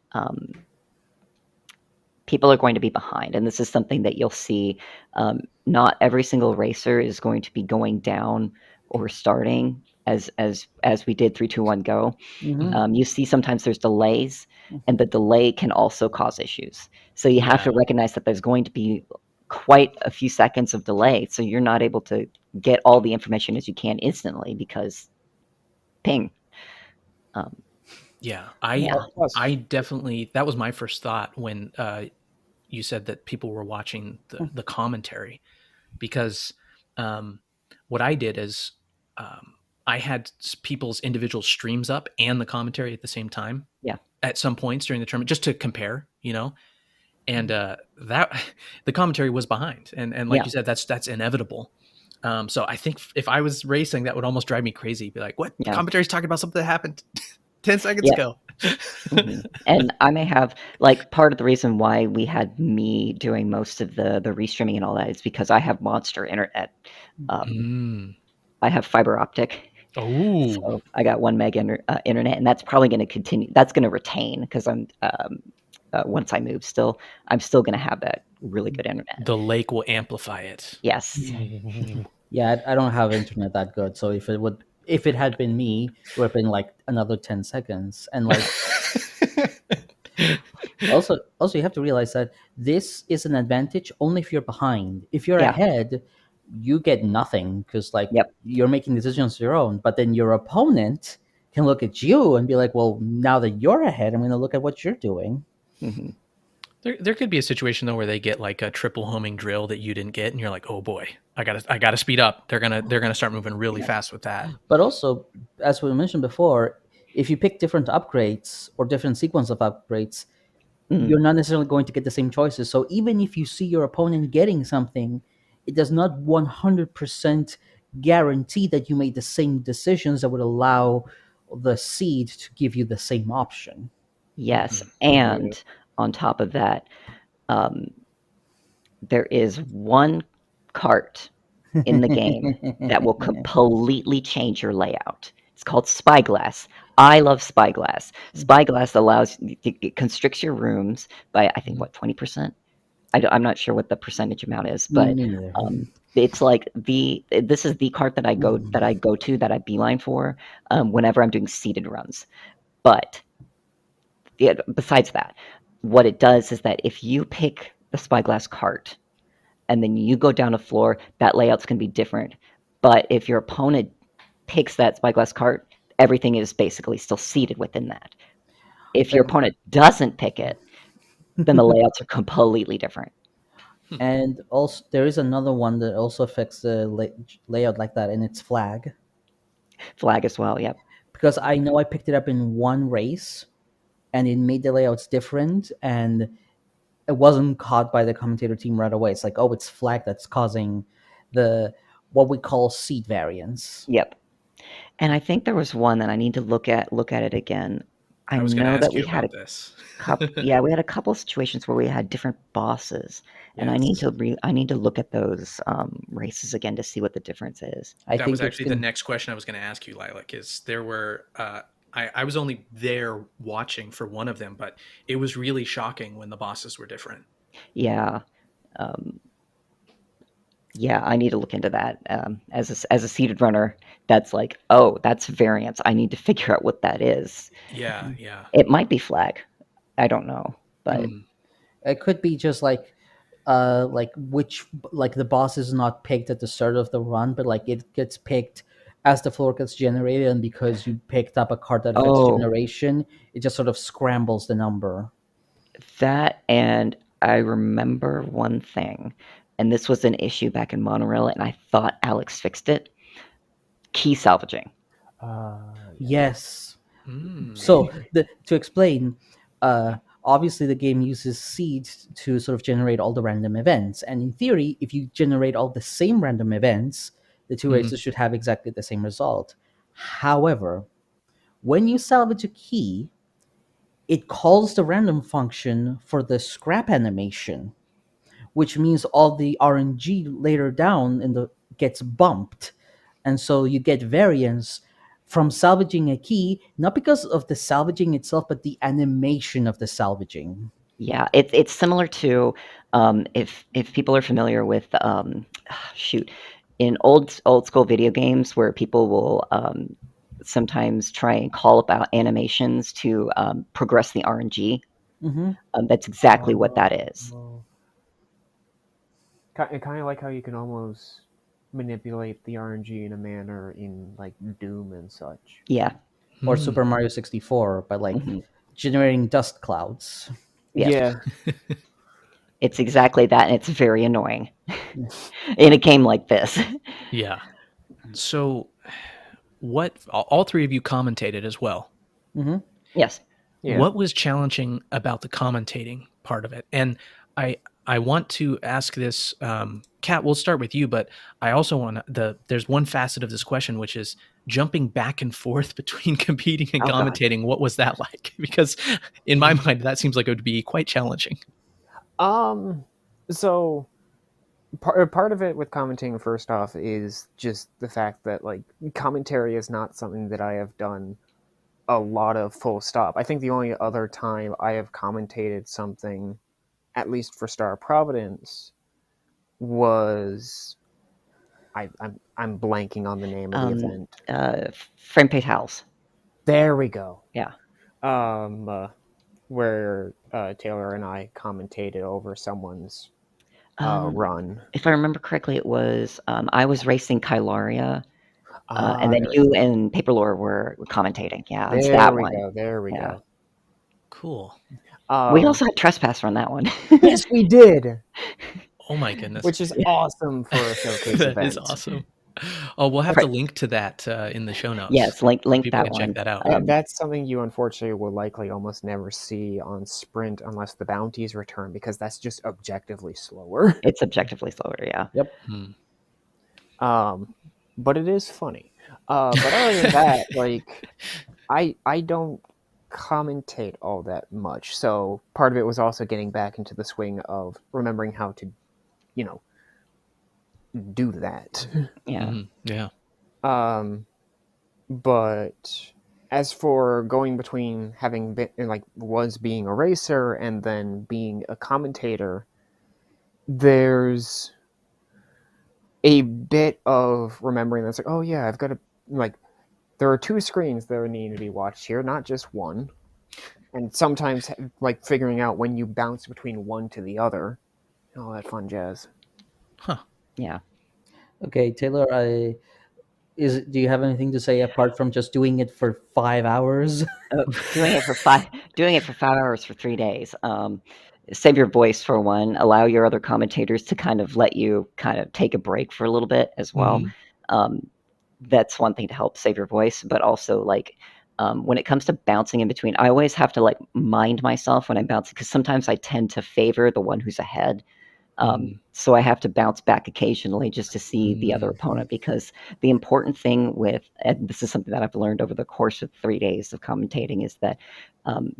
people are going to be behind, and this is something that you'll see. Not every single racer is going to be going down or starting as we did 3, 2, 1 go. You see sometimes there's delays, and the delay can also cause issues. So you have to recognize that there's going to be quite a few seconds of delay, so you're not able to get all the information as you can instantly because ping. I definitely, that was my first thought when you said that people were watching the commentary, because what I did is I had people's individual streams up and the commentary at the same time. Yeah. At some points during the tournament, just to compare, and that the commentary was behind, and like you said, that's inevitable. So I think if I was racing, that would almost drive me crazy. Be like, what? The commentary's talking about something that happened 10 seconds ago. And I may have, like, part of the reason why we had me doing most of the restreaming and all that is because I have monster internet. I have fiber optic. Oh, so I got 1 meg internet, and that's probably going to continue. That's going to retain, because I'm once I move, I'm still going to have that really good internet. The lake will amplify it. Yes. Yeah, I don't have internet that good, so if it would if it had been me, it would have been like another 10 seconds. And like, also you have to realize that this is an advantage only if you're behind. If you're Yeah. ahead, you get nothing because like Yep. you're making decisions on your own. But then your opponent can look at you and be like, well, now that you're ahead, I'm going to look at what you're doing. Mm-hmm. There could be a situation though where they get like a triple homing drill that you didn't get, and you're like, oh boy, I gotta speed up. They're gonna start moving really fast with that. But also, as we mentioned before, if you pick different upgrades or different sequence of upgrades, you're not necessarily going to get the same choices. So even if you see your opponent getting something, it does not 100% guarantee that you made the same decisions that would allow the seed to give you the same option. Yes, and on top of that, there is one cart in the game that will completely change your layout. It's called Spyglass. I love Spyglass. Spyglass allows it constricts your rooms by, I think, what, 20%? I'm not sure what the percentage amount is, but Me neither. it's like this is the cart that I go to that I beeline for whenever I'm doing seated runs. But besides that, what it does is that if you pick the Spyglass cart and then you go down a floor, that layout's going to be different. But if your opponent picks that Spyglass cart, everything is basically still seated within that. If your opponent doesn't pick it, then the layouts are completely different. And also, there is another one that also affects the layout like that, and it's flag. Flag as well, yep. Because I know I picked it up in one race, and it made the layouts different, and it wasn't caught by the commentator team right away. It's like, oh, it's flag that's causing the what we call seed variance. Yep. And I think there was one that I need to look at it again. I was going to know ask that you we had about this. we had a couple of situations where we had different bosses, and I need to look at those races again to see what the difference is. That was actually the next question I was going to ask you, Lilac. Is there were I was only there watching for one of them, but it was really shocking when the bosses were different. Yeah. Yeah, I need to look into that. As a seated runner, that's like, oh, that's variance. I need to figure out what that is. Yeah. It might be flag. I don't know, but it could be just like which like the boss is not picked at the start of the run, but like it gets picked as the floor gets generated, and because you picked up a card that affects generation, it just sort of scrambles the number. That, and I remember one thing, and this was an issue back in Monorail, and I thought Alex fixed it. Key salvaging. Yes. So to explain, obviously the game uses seeds to sort of generate all the random events, and in theory, if you generate all the same random events, the two races should have exactly the same result. However, when you salvage a key, it calls the random function for the scrap animation, which means all the RNG later down gets bumped, and so you get variance from salvaging a key, not because of the salvaging itself, but the animation of the salvaging. Yeah, it's similar to if people are familiar with in old school video games where people will sometimes try and call about animations to progress the RNG. That's exactly what that is. Kind of like how you can almost manipulate the RNG in a manner in like Doom and such. Yeah. Or Super Mario 64 by like generating dust clouds. Yes. Yeah. It's exactly that, and it's very annoying in a game like this. Yeah. So, what all three of you commentated as well. Yes. Yeah. What was challenging about the commentating part of it? And I want to ask this, Kat, we'll start with you, but I also want there's one facet of this question, which is jumping back and forth between competing and commentating. God. What was that like? Because in my mind, that seems like it would be quite challenging. So part of it with commentating, first off, is just the fact that like commentary is not something that I have done a lot of full stop. I think the only other time I have commentated something, at least for Star of Providence, was I'm blanking on the name of the event. Frame Fatales. There we go. Yeah. Where Taylor and I commentated over someone's run. If I remember correctly, it was I was racing Kylaria, and then there you and Paperlore were commentating. Yeah, it's there that we one. go. There we Yeah. go. Cool. We also had Trespasser on that one. Yes, we did. Oh my goodness. Which is awesome for a showcase That event. is awesome. Oh, we'll have to link to that in the show notes. Yes, link People that can one. check that out. That's something you unfortunately will likely almost never see on Sprint unless the bounties return, because that's just objectively slower. It's objectively slower, yeah. Yep. But it is funny. But other than that, like, I don't commentate all that much. So part of it was also getting back into the swing of remembering how to, do that. Yeah. Yeah. But as for going between having been being a racer and then being a commentator, there's a bit of remembering that's like, oh yeah, I've got to, there are two screens that need to be watched here, not just one. And sometimes figuring out when you bounce between one to the other, all that fun jazz. Huh. Yeah. Okay, Taylor, do you have anything to say apart from just doing it for 5 hours? Doing it for 5 hours for 3 days. Save your voice for one. Allow your other commentators to kind of let you kind of take a break for a little bit as well. That's one thing to help save your voice, but also when it comes to bouncing in between, I always have to mind myself when I'm bouncing, because sometimes I tend to favor the one who's ahead. So I have to bounce back occasionally just to see the other opponent, because the important thing and this is something that I've learned over the course of 3 days of commentating, is that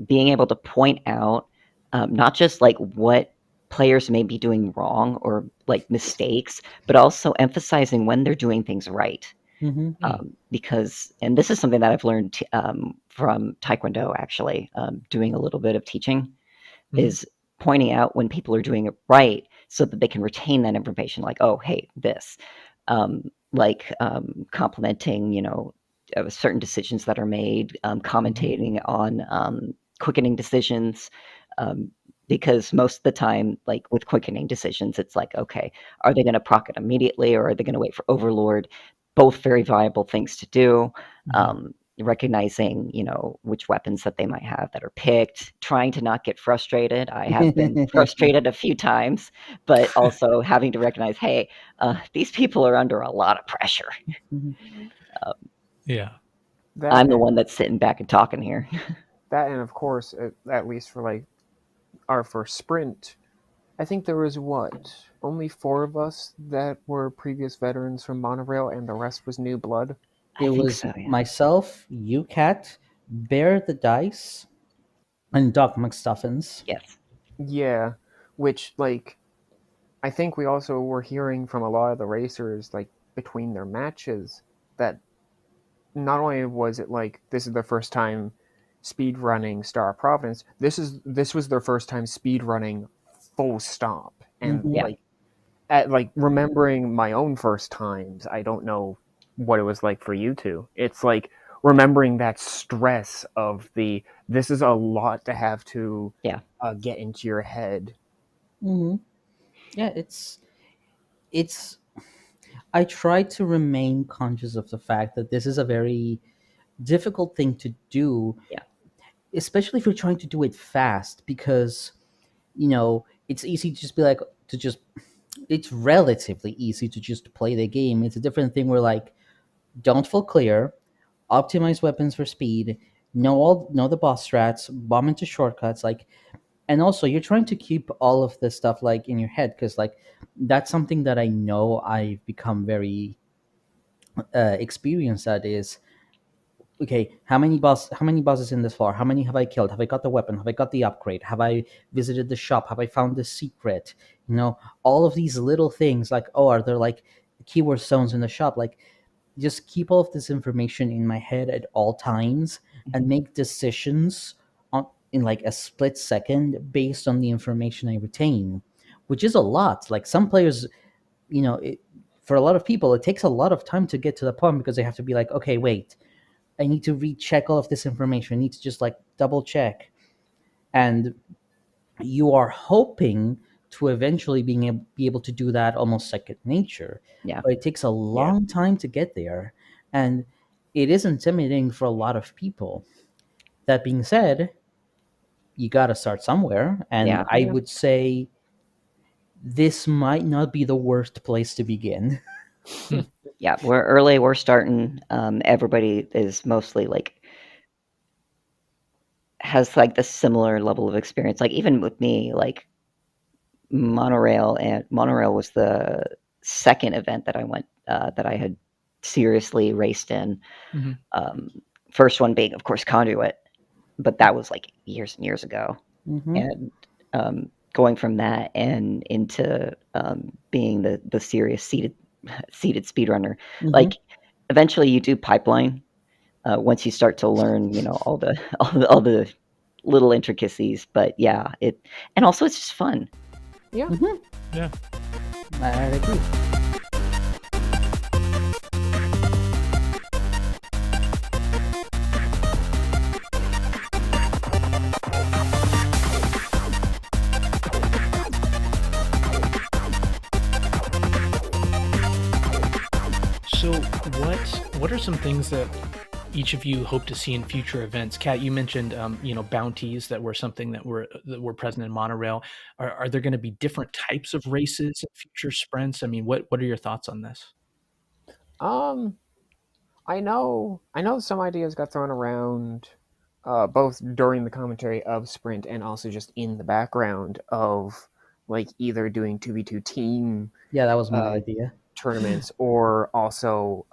being able to point out not just what players may be doing wrong or mistakes, but also emphasizing when they're doing things right. Because, and this is something that I've learned from Taekwondo, actually, doing a little bit of teaching, is pointing out when people are doing it right so that they can retain that information, oh, hey, this, complimenting, certain decisions that are made, commentating on quickening decisions, because most of the time, with quickening decisions, it's okay, are they going to proc it immediately, or are they going to wait for Overlord? Both very viable things to do. Recognizing, which weapons that they might have that are picked, trying to not get frustrated. I have been frustrated a few times, but also having to recognize, hey, these people are under a lot of pressure. Yeah. I'm the one that's sitting back and talking here. That, and of course, at least for our first sprint, I think there was only 4 of us that were previous veterans from Monorail, and the rest was new blood. It was myself, you, Cat, Bear the Dice, and Doc McStuffins. Yes. Yeah, which I think we also were hearing from a lot of the racers between their matches that not only was it this is their first time speed running Star of Providence, this was their first time speed running full stop. And remembering my own first times, I don't know what it was like for you two. It's remembering that stress of this is a lot to have to get into your head. Yeah, it's I try to remain conscious of the fact that this is a very difficult thing to do, especially if you're trying to do it fast, because it's easy to just be it's relatively easy to just play the game. It's a different thing where don't full clear, optimize weapons for speed, know the boss strats, bomb into shortcuts, and also you're trying to keep all of this stuff in your head, because that's something that I know I've become very experienced at, is okay, how many bosses in this floor? How many have I killed? Have I got the weapon? Have I got the upgrade? Have I visited the shop? Have I found the secret? All of these little things, are there keyword stones in the shop? Just keep all of this information in my head at all times and make decisions in a split second based on the information I retain, which is a lot. Some players, for a lot of people, it takes a lot of time to get to the point because they have to be like, okay, wait, I need to recheck all of this information. I need to just like double check. And you are hoping to eventually be able to do that almost second nature. Yeah. But it takes a long time to get there. And it is intimidating for a lot of people. That being said, you got to start somewhere. And I would say this might not be the worst place to begin. Yeah, we're early. We're starting. Everybody is mostly like has like the similar level of experience. Like even with me, like monorail was the second event that I went that I had seriously raced in. First one being, of course, Conduit, but that was like years and years ago. And going from that and into being the serious seated speedrunner, like eventually you do pipeline once you start to learn, all the little intricacies. But yeah, and also it's just fun. Yeah. Yeah. I agree. So what are some things that each of you hope to see in future events? Kat, you mentioned bounties that were something that were present in monorail. Are there going to be different types of races in future sprints? I mean, what are your thoughts on this? I know some ideas got thrown around both during the commentary of Sprint and also just in the background of like either doing 2v2 team that was my idea, tournaments, or also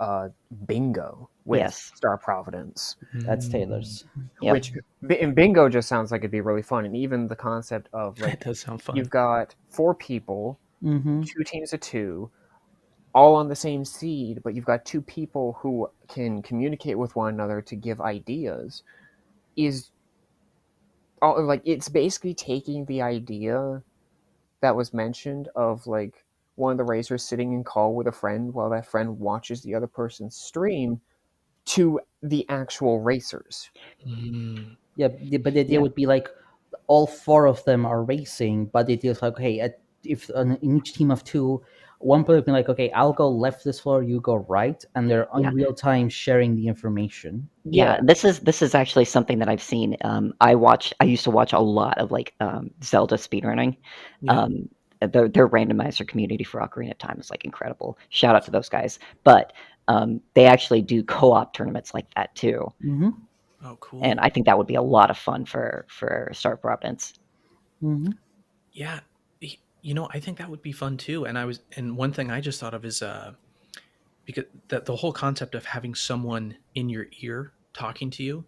bingo with Star Providence. That's Taylor's. Which in bingo just sounds like it'd be really fun. And even the concept of like, that does sound fun. You've got 4 people, 2 teams of 2, all on the same seed, but you've got 2 people who can communicate with one another to give ideas. It's basically taking the idea that was mentioned of like one of the racers sitting in call with a friend while that friend watches the other person's stream to the actual racers. Yeah, but the idea would be like all 4 of them are racing, but it is like, okay, if in each team of 2, one player can like, okay, I'll go left this floor, you go right, and they're in real time sharing the information. Yeah, this is actually something that I've seen. I used to watch a lot of like Zelda speedrunning. Their randomizer community for Ocarina of Time is like incredible. Shout out to those guys. But they actually do co-op tournaments like that too. Oh, cool. And I think that would be a lot of fun for Star Providence. Yeah, I think that would be fun too. And one thing I just thought of is because the whole concept of having someone in your ear talking to you,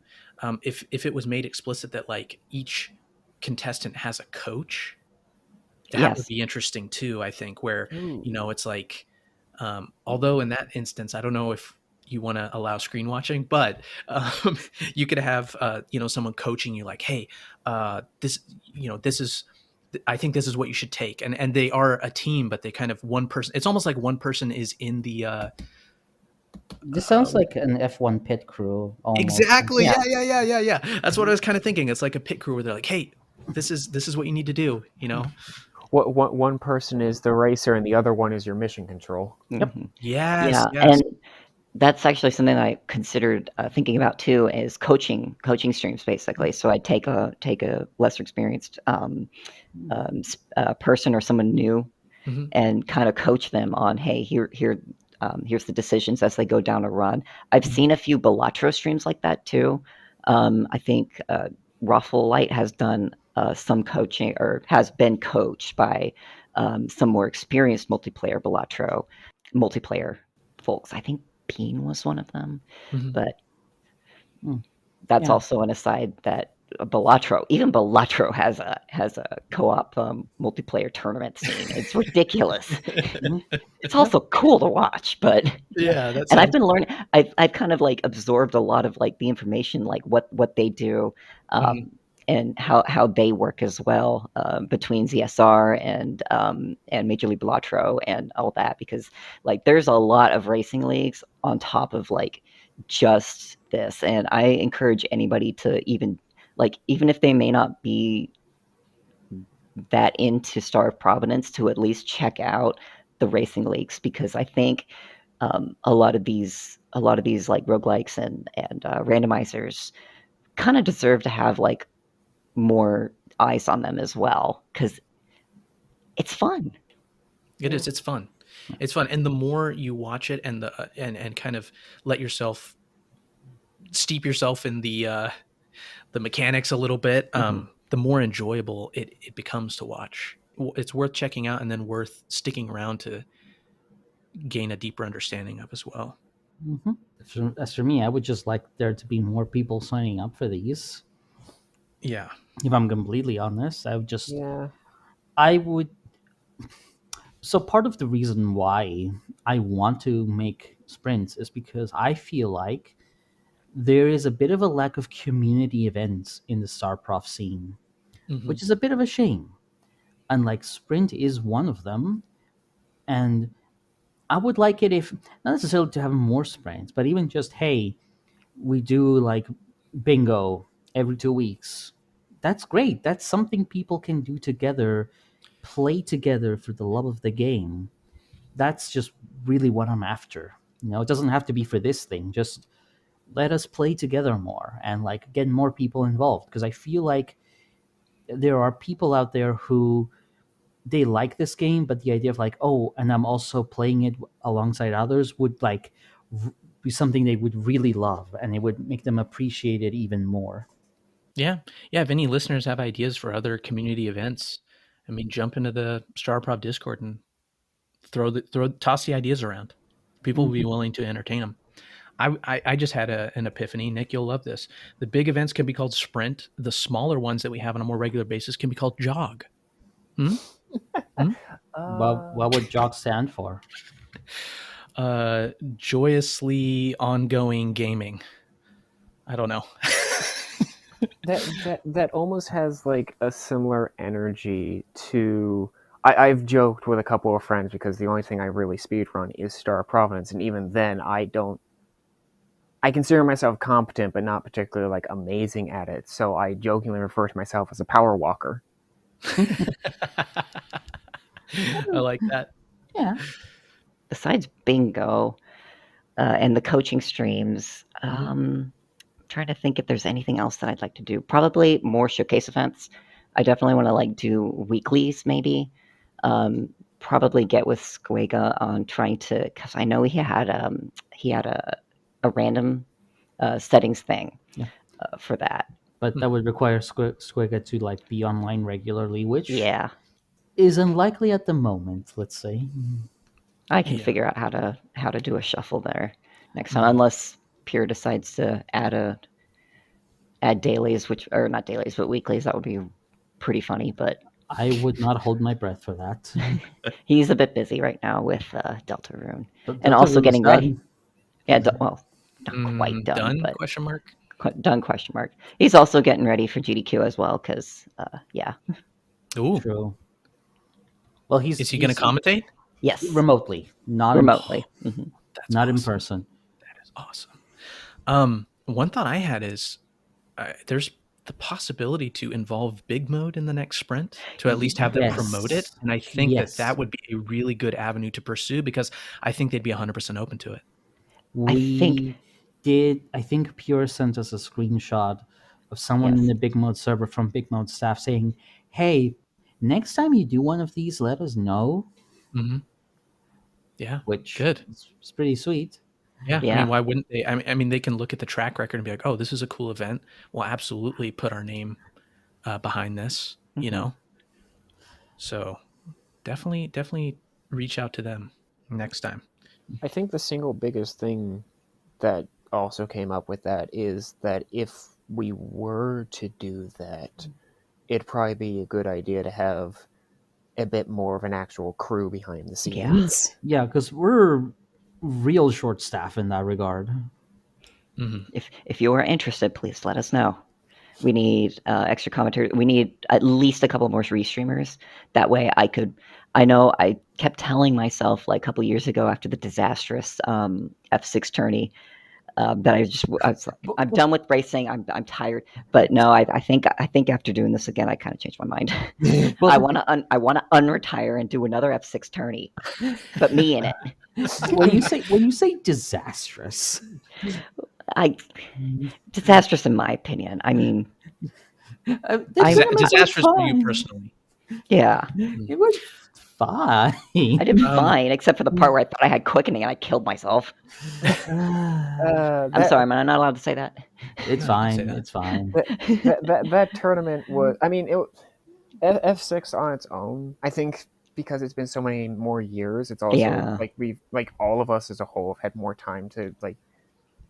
if it was made explicit that like each contestant has a coach, that would be interesting too. I think where it's like, although in that instance, I don't know if you want to allow screen watching, but you could have someone coaching you like, hey, this is. I think this is what you should take, and they are a team, but they kind of one person. It's almost like one person is in the. This sounds like an F1 pit crew. Almost. Exactly. Yeah. That's what I was kind of thinking. It's like a pit crew where they're like, "Hey, this is what you need to do." What one person is the racer and the other one is your mission control. Yep. Yes. And that's actually something I considered thinking about too, is coaching streams basically. So I take a lesser experienced person or someone new, and kind of coach them on, hey, here's the decisions as they go down a run. I've seen a few Balatro streams like that too. I think Ruffle Light has done some coaching, or has been coached by some more experienced multiplayer folks. I think Bean was one of them, but that's also an aside that even Balatro has a co-op multiplayer tournament scene. It's ridiculous. It's also cool to watch, but and I've been learning. I've kind of like absorbed a lot of like the information, like what they do, and how they work as well, between ZSR and Major League Vrt and all that, because like there's a lot of racing leagues on top of like just this, and I encourage anybody to even if they may not be that into Star of Providence, to at least check out the racing leagues, because I think a lot of these like roguelikes and randomizers kind of deserve to have like more eyes on them as well, because it's fun. It is. It's fun. It's fun, and the more you watch it and and kind of let yourself steep yourself in the mechanics a little bit, the more enjoyable it becomes to watch. It's worth checking out, and then worth sticking around to gain a deeper understanding of as well. As for me, I would just like there to be more people signing up for these. Yeah. If I'm completely honest, I would just Yeah. I would. So part of the reason why I want to make sprints is because I feel like there is a bit of a lack of community events in the StarProf scene, which is a bit of a shame. And like Sprint is one of them, and I would like it if not necessarily to have more sprints, but even just hey, we do like bingo every 2 weeks. That's great. That's something people can do together, play together for the love of the game. That's just really what I'm after. It doesn't have to be for this thing. Just let us play together more and like get more people involved, because I feel like there are people out there who they like this game, but the idea of like, oh, and I'm also playing it alongside others would like be something they would really love, and it would make them appreciate it even more. Yeah. If any listeners have ideas for other community events, I mean, jump into the StarProv Discord and toss the ideas around. People will be willing to entertain them. I just had an epiphany. Nick, you'll love this. The big events can be called Sprint. The smaller ones that we have on a more regular basis can be called Jog. What would JOG stand for? Joyously ongoing gaming. I don't know. that almost has like a similar energy to. I've joked with a couple of friends because the only thing I really speedrun is Star of Providence, and even then I consider myself competent, but not particularly like amazing at it. So I jokingly refer to myself as a power walker. I like that. Yeah. Besides bingo and the coaching streams, trying to think if there's anything else that I'd like to do. Probably more showcase events. I definitely want to like do weeklies, maybe. Probably get with Squega on trying to, because I know he had a random settings thing for that. But that would require Squega to like be online regularly, which is unlikely at the moment. Let's say. I can figure out how to do a shuffle there next time, unless Pure decides to add dailies, which or not dailies, but weeklies. That would be pretty funny, but I would not hold my breath for that. He's a bit busy right now with Deltarune, and Delta also Rune's getting done. ready. Yeah, well, not quite done, but question mark. Done question mark. He's also getting ready for GDQ as well, because Ooh. True. Well, is he going to commentate? Yes, remotely, not remotely. That's not awesome. in person. That is awesome. One thought I had is there's the possibility to involve big mode in the next sprint, to at least have them promote it, and I think that would be a really good avenue to pursue, because I think they'd be 100% open to it. I think Pure sent us a screenshot of someone in the Big Mode server from Big Mode staff saying, hey, next time you do one of these, let us know. Yeah, which good. It's pretty sweet. Yeah, I mean, why wouldn't they? I mean, they can look at the track record and be like, oh, this is a cool event. We'll absolutely put our name behind this, you know? So definitely reach out to them next time. I think the single biggest thing that also came up with that is that if we were to do that, it'd probably be a good idea to have a bit more of an actual crew behind the scenes. Yeah, because we're real short staff in that regard. If you are interested, please let us know. We need extra commentators. We need at least a couple more restreamers. That way I know I kept telling myself like a couple years ago after the disastrous F6 tourney that I was like, I'm done with racing. I'm tired. But no, I think after doing this again, I kind of changed my mind. I want to unretire and do another F6 tourney, but me in it. When you say disastrous, Disastrous in my opinion. I mean, disastrous for you personally. Yeah, it was fine. I did fine, except for the part where I thought I had quickening and I killed myself. I'm sorry, am I not allowed to say that? It's fine. It's fine. That tournament was. I mean, F6 on its own. I think because it's been so many more years, it's also like we've like all of us as a whole have had more time to like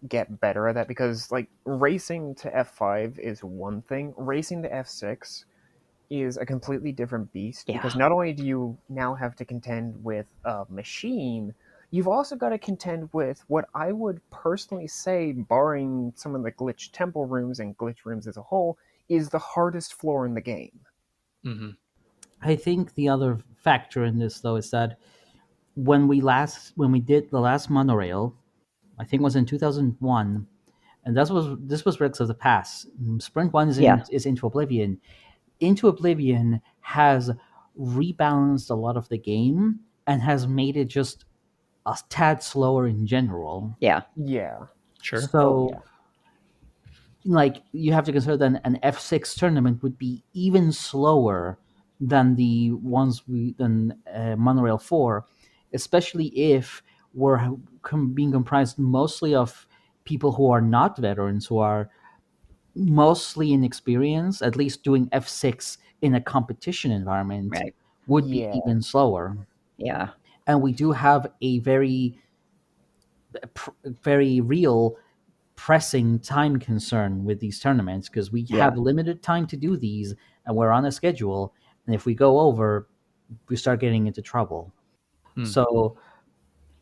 get better at that. Because like racing to F5 is one thing, racing to F6 is a completely different beast. Because not only do you now have to contend with a machine, you've also got to contend with what I would personally say, barring some of the glitch temple rooms and glitch rooms as a whole, is the hardest floor in the game. Mm-hmm. I think the other factor in this though is that when we did the last monorail, I think it was in 2001, and this was Relics of the Past. Sprint 1 is Into Oblivion. Into Oblivion has rebalanced a lot of the game and has made it just a tad slower in general. Yeah. Sure. So like you have to consider that an F6 tournament would be even slower than the ones than Monorail 4, especially if we're being comprised mostly of people who are not veterans, who are mostly inexperienced. At least doing F6 in a competition environment would be even slower. Yeah. And we do have a very real pressing time concern with these tournaments because we have limited time to do these and we're on a schedule, and if we go over, we start getting into trouble. So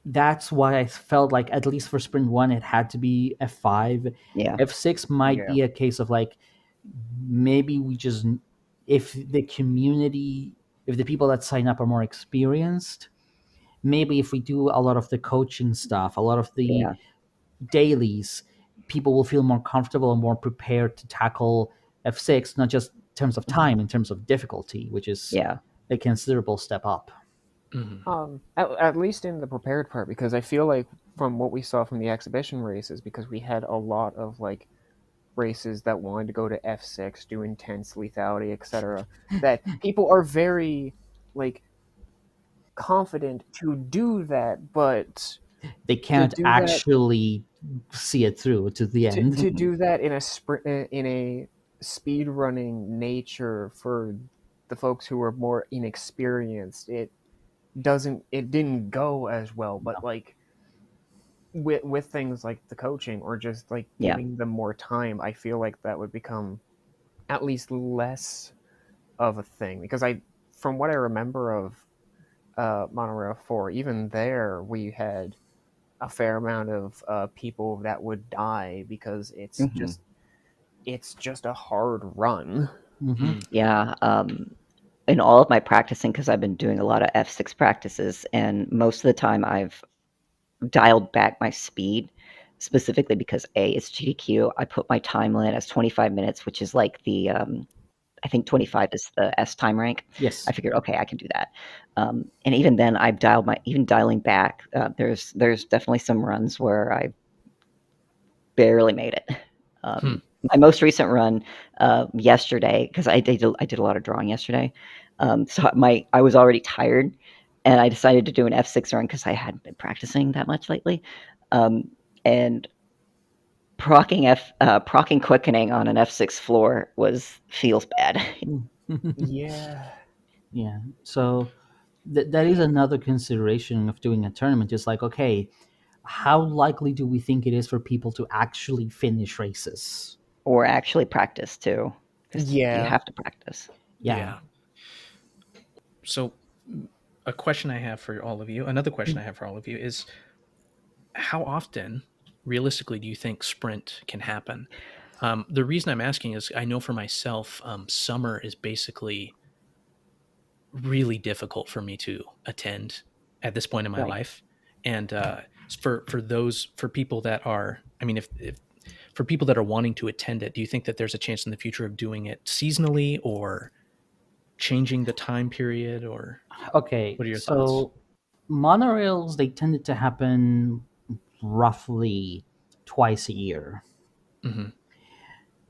that's why I felt like at least for Sprint 1 it had to be F5. F6 might be a case of like maybe we just, if the people that sign up are more experienced, maybe if we do a lot of the coaching stuff, a lot of the dailies, people will feel more comfortable and more prepared to tackle F6, not just in terms of time, in terms of difficulty, which is a considerable step up. At least in the prepared part, because I feel like from what we saw from the exhibition races, because we had a lot of like races that wanted to go to F6, do intense lethality, etc., that people are very like confident to do that, but they can't actually see it through to the end. To do that in a sprint, in a speed running nature for the folks who are more inexperienced, it didn't go as well. But like with things like the coaching or just like giving them more time, I feel like that would become at least less of a thing. Because from what I remember of Monorail 4, even there we had a fair amount of people that would die because it's just a hard run. Yeah. In all of my practicing, because I've been doing a lot of F6 practices, and most of the time I've dialed back my speed, specifically because it's GDQ. I put my time limit as 25 minutes, which is like the I think 25 is the S time rank. Yes. I figured, okay, I can do that. And even then, I've dialing back. There's definitely some runs where I barely made it. My most recent run yesterday, because I did a lot of drawing yesterday. So I was already tired, and I decided to do an F6 run because I hadn't been practicing that much lately. And procking quickening on an F6 floor feels bad. Yeah. So that is another consideration of doing a tournament. Just like, okay, how likely do we think it is for people to actually finish races or actually practice too? You have to practice. Yeah. So a question I have for all of you, another question I have for all of you is, how often realistically do you think sprint can happen? The reason I'm asking is I know for myself, summer is basically really difficult for me to attend at this point in my life. And for people that are, I mean, if for people that are wanting to attend it, do you think that there's a chance in the future of doing it seasonally or changing the time period, or Okay, what are your so thoughts? monorails, they tended to happen roughly twice a year. Mm-hmm.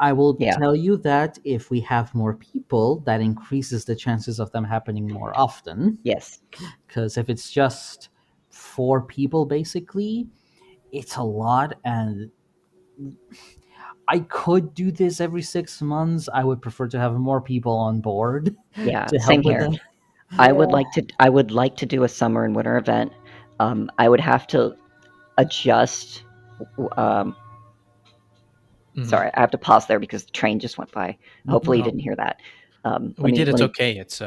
I will Yeah. tell you that if we have more people, that increases the chances of them happening more often. Yes. Because if it's just 4 people, basically, it's a lot. And I could do this every 6 months. I would prefer to have more people on board Yeah. to Same help with here. that. I would like to do a summer and winter event. I would have to adjust. Sorry, I have to pause there because the train just went by. Hopefully, you didn't hear that. We did. It's let me okay. It's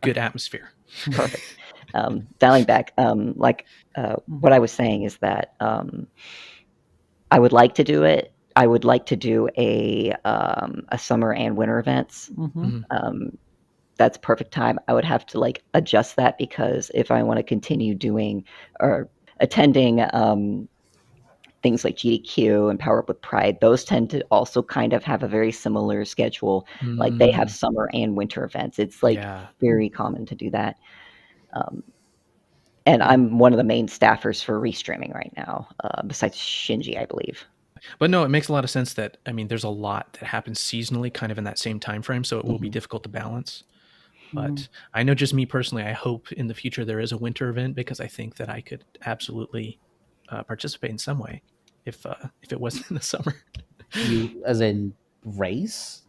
good atmosphere. perfect. Dialing back, what I was saying is that I would like to do it. I would like to do a summer and winter events. That's perfect time. I would have to adjust that because if I want to continue doing or attending things like GDQ and Power Up with Pride, those tend to also kind of have a very similar schedule. Like they have summer and winter events. It's very common to do that. And I'm one of the main staffers for Restreaming right now, besides Shinji, I believe. But no, it makes a lot of sense that, I mean, there's a lot that happens seasonally kind of in that same time frame, so it will be difficult to balance. But I know just me personally, I hope in the future there is a winter event because I think that I could absolutely participate in some way if it wasn't in the summer. You, as in race?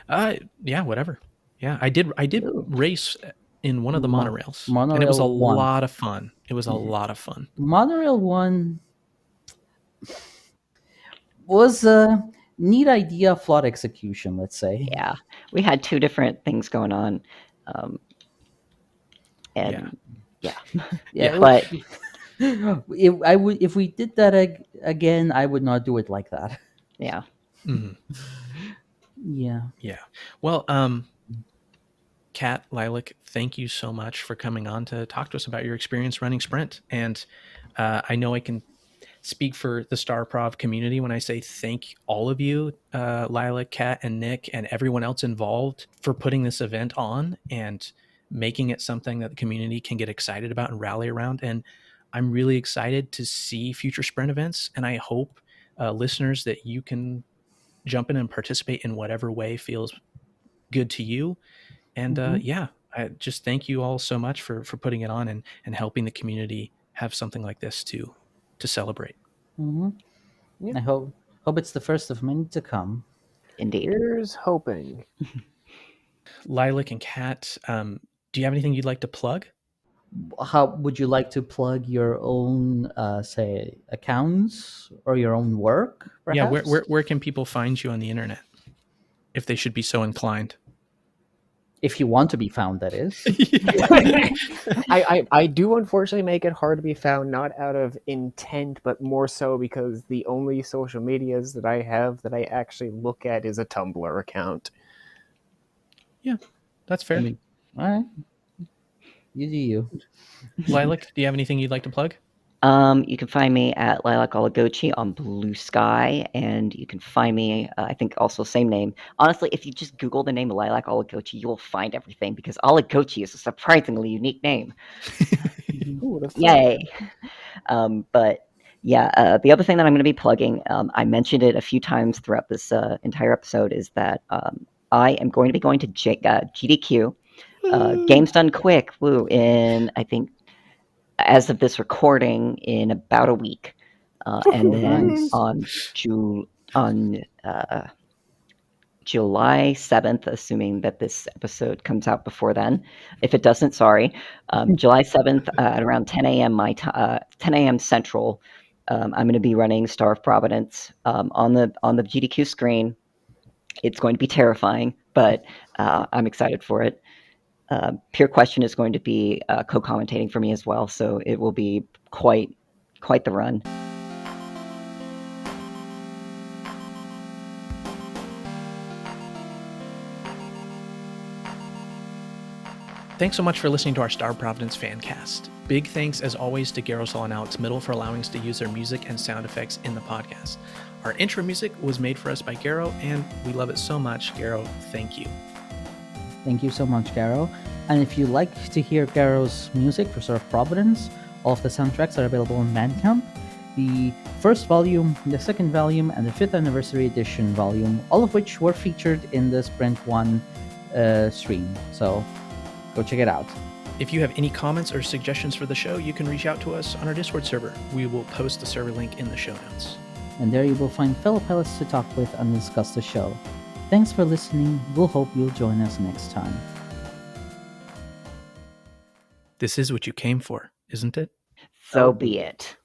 Yeah, whatever. Yeah, I did Ooh. race in one of the monorails, Monorail and it was a 1. lot of fun. It was a lot of fun. Monorail 1 was a neat idea, flawed execution, let's say. Yeah, we had 2 different things going on. And yeah. But if we did that again, I would not do it like that. yeah. Yeah. Yeah. Well, Kat, Lilac, thank you so much for coming on to talk to us about your experience running Sprint. And I know I can speak for the Star Prov community when I say thank all of you, Lilac, Kat, and Nick, and everyone else involved for putting this event on and making it something that the community can get excited about and rally around. And I'm really excited to see future Sprint events. And I hope listeners that you can jump in and participate in whatever way feels good to you. And I just thank you all so much for putting it on and helping the community have something like this to celebrate. I hope it's the first of many to come. Indeed. Here's hoping. Lilac and Kat, do you have anything you'd like to plug? How would you like to plug your own, say, accounts or your own work? Perhaps? Yeah, where can people find you on the internet if they should be so inclined? If you want to be found, that is. I do unfortunately make it hard to be found, not out of intent, but more so because the only social medias that I have that I actually look at is a Tumblr account. Yeah, that's fair. I mean, all right. You do you. Lilac, do you have anything you'd like to plug? You can find me at Lilac Olligoci on Blue Sky, and you can find me, I think also same name. Honestly, if you just Google the name of Lilac Olligoci, you will find everything because Olligoci is a surprisingly unique name. Yay! But yeah, the other thing that I'm going to be plugging, I mentioned it a few times throughout this entire episode, is that I am going to be going to GDQ, Games Done Quick, in I think, as of this recording, in about a week, and then on July 7th, assuming that this episode comes out before then. If it doesn't, sorry. July 7th at around 10 a.m. 10 a.m. Central, I'm going to be running Star of Providence on the GDQ screen. It's going to be terrifying, but I'm excited for it. Pure Question is going to be co-commentating for me as well, so it will be quite the run. Thanks so much for listening to our Star of Providence fan cast. Big thanks, as always, to Garoslaw and AlexMdle for allowing us to use their music and sound effects in the podcast. Our intro music was made for us by Garo, and we love it so much. Garo, thank you. Thank you so much, Garo. And if you like to hear Garo's music for Star of Providence, all of the soundtracks are available on Bandcamp. The first volume, the second volume, and the 5th anniversary edition volume, all of which were featured in the Sprint 1 stream. So go check it out. If you have any comments or suggestions for the show, you can reach out to us on our Discord server. We will post the server link in the show notes. And there you will find fellow pilots to talk with and discuss the show. Thanks for listening. We'll hope you'll join us next time. This is what you came for, isn't it? So be it.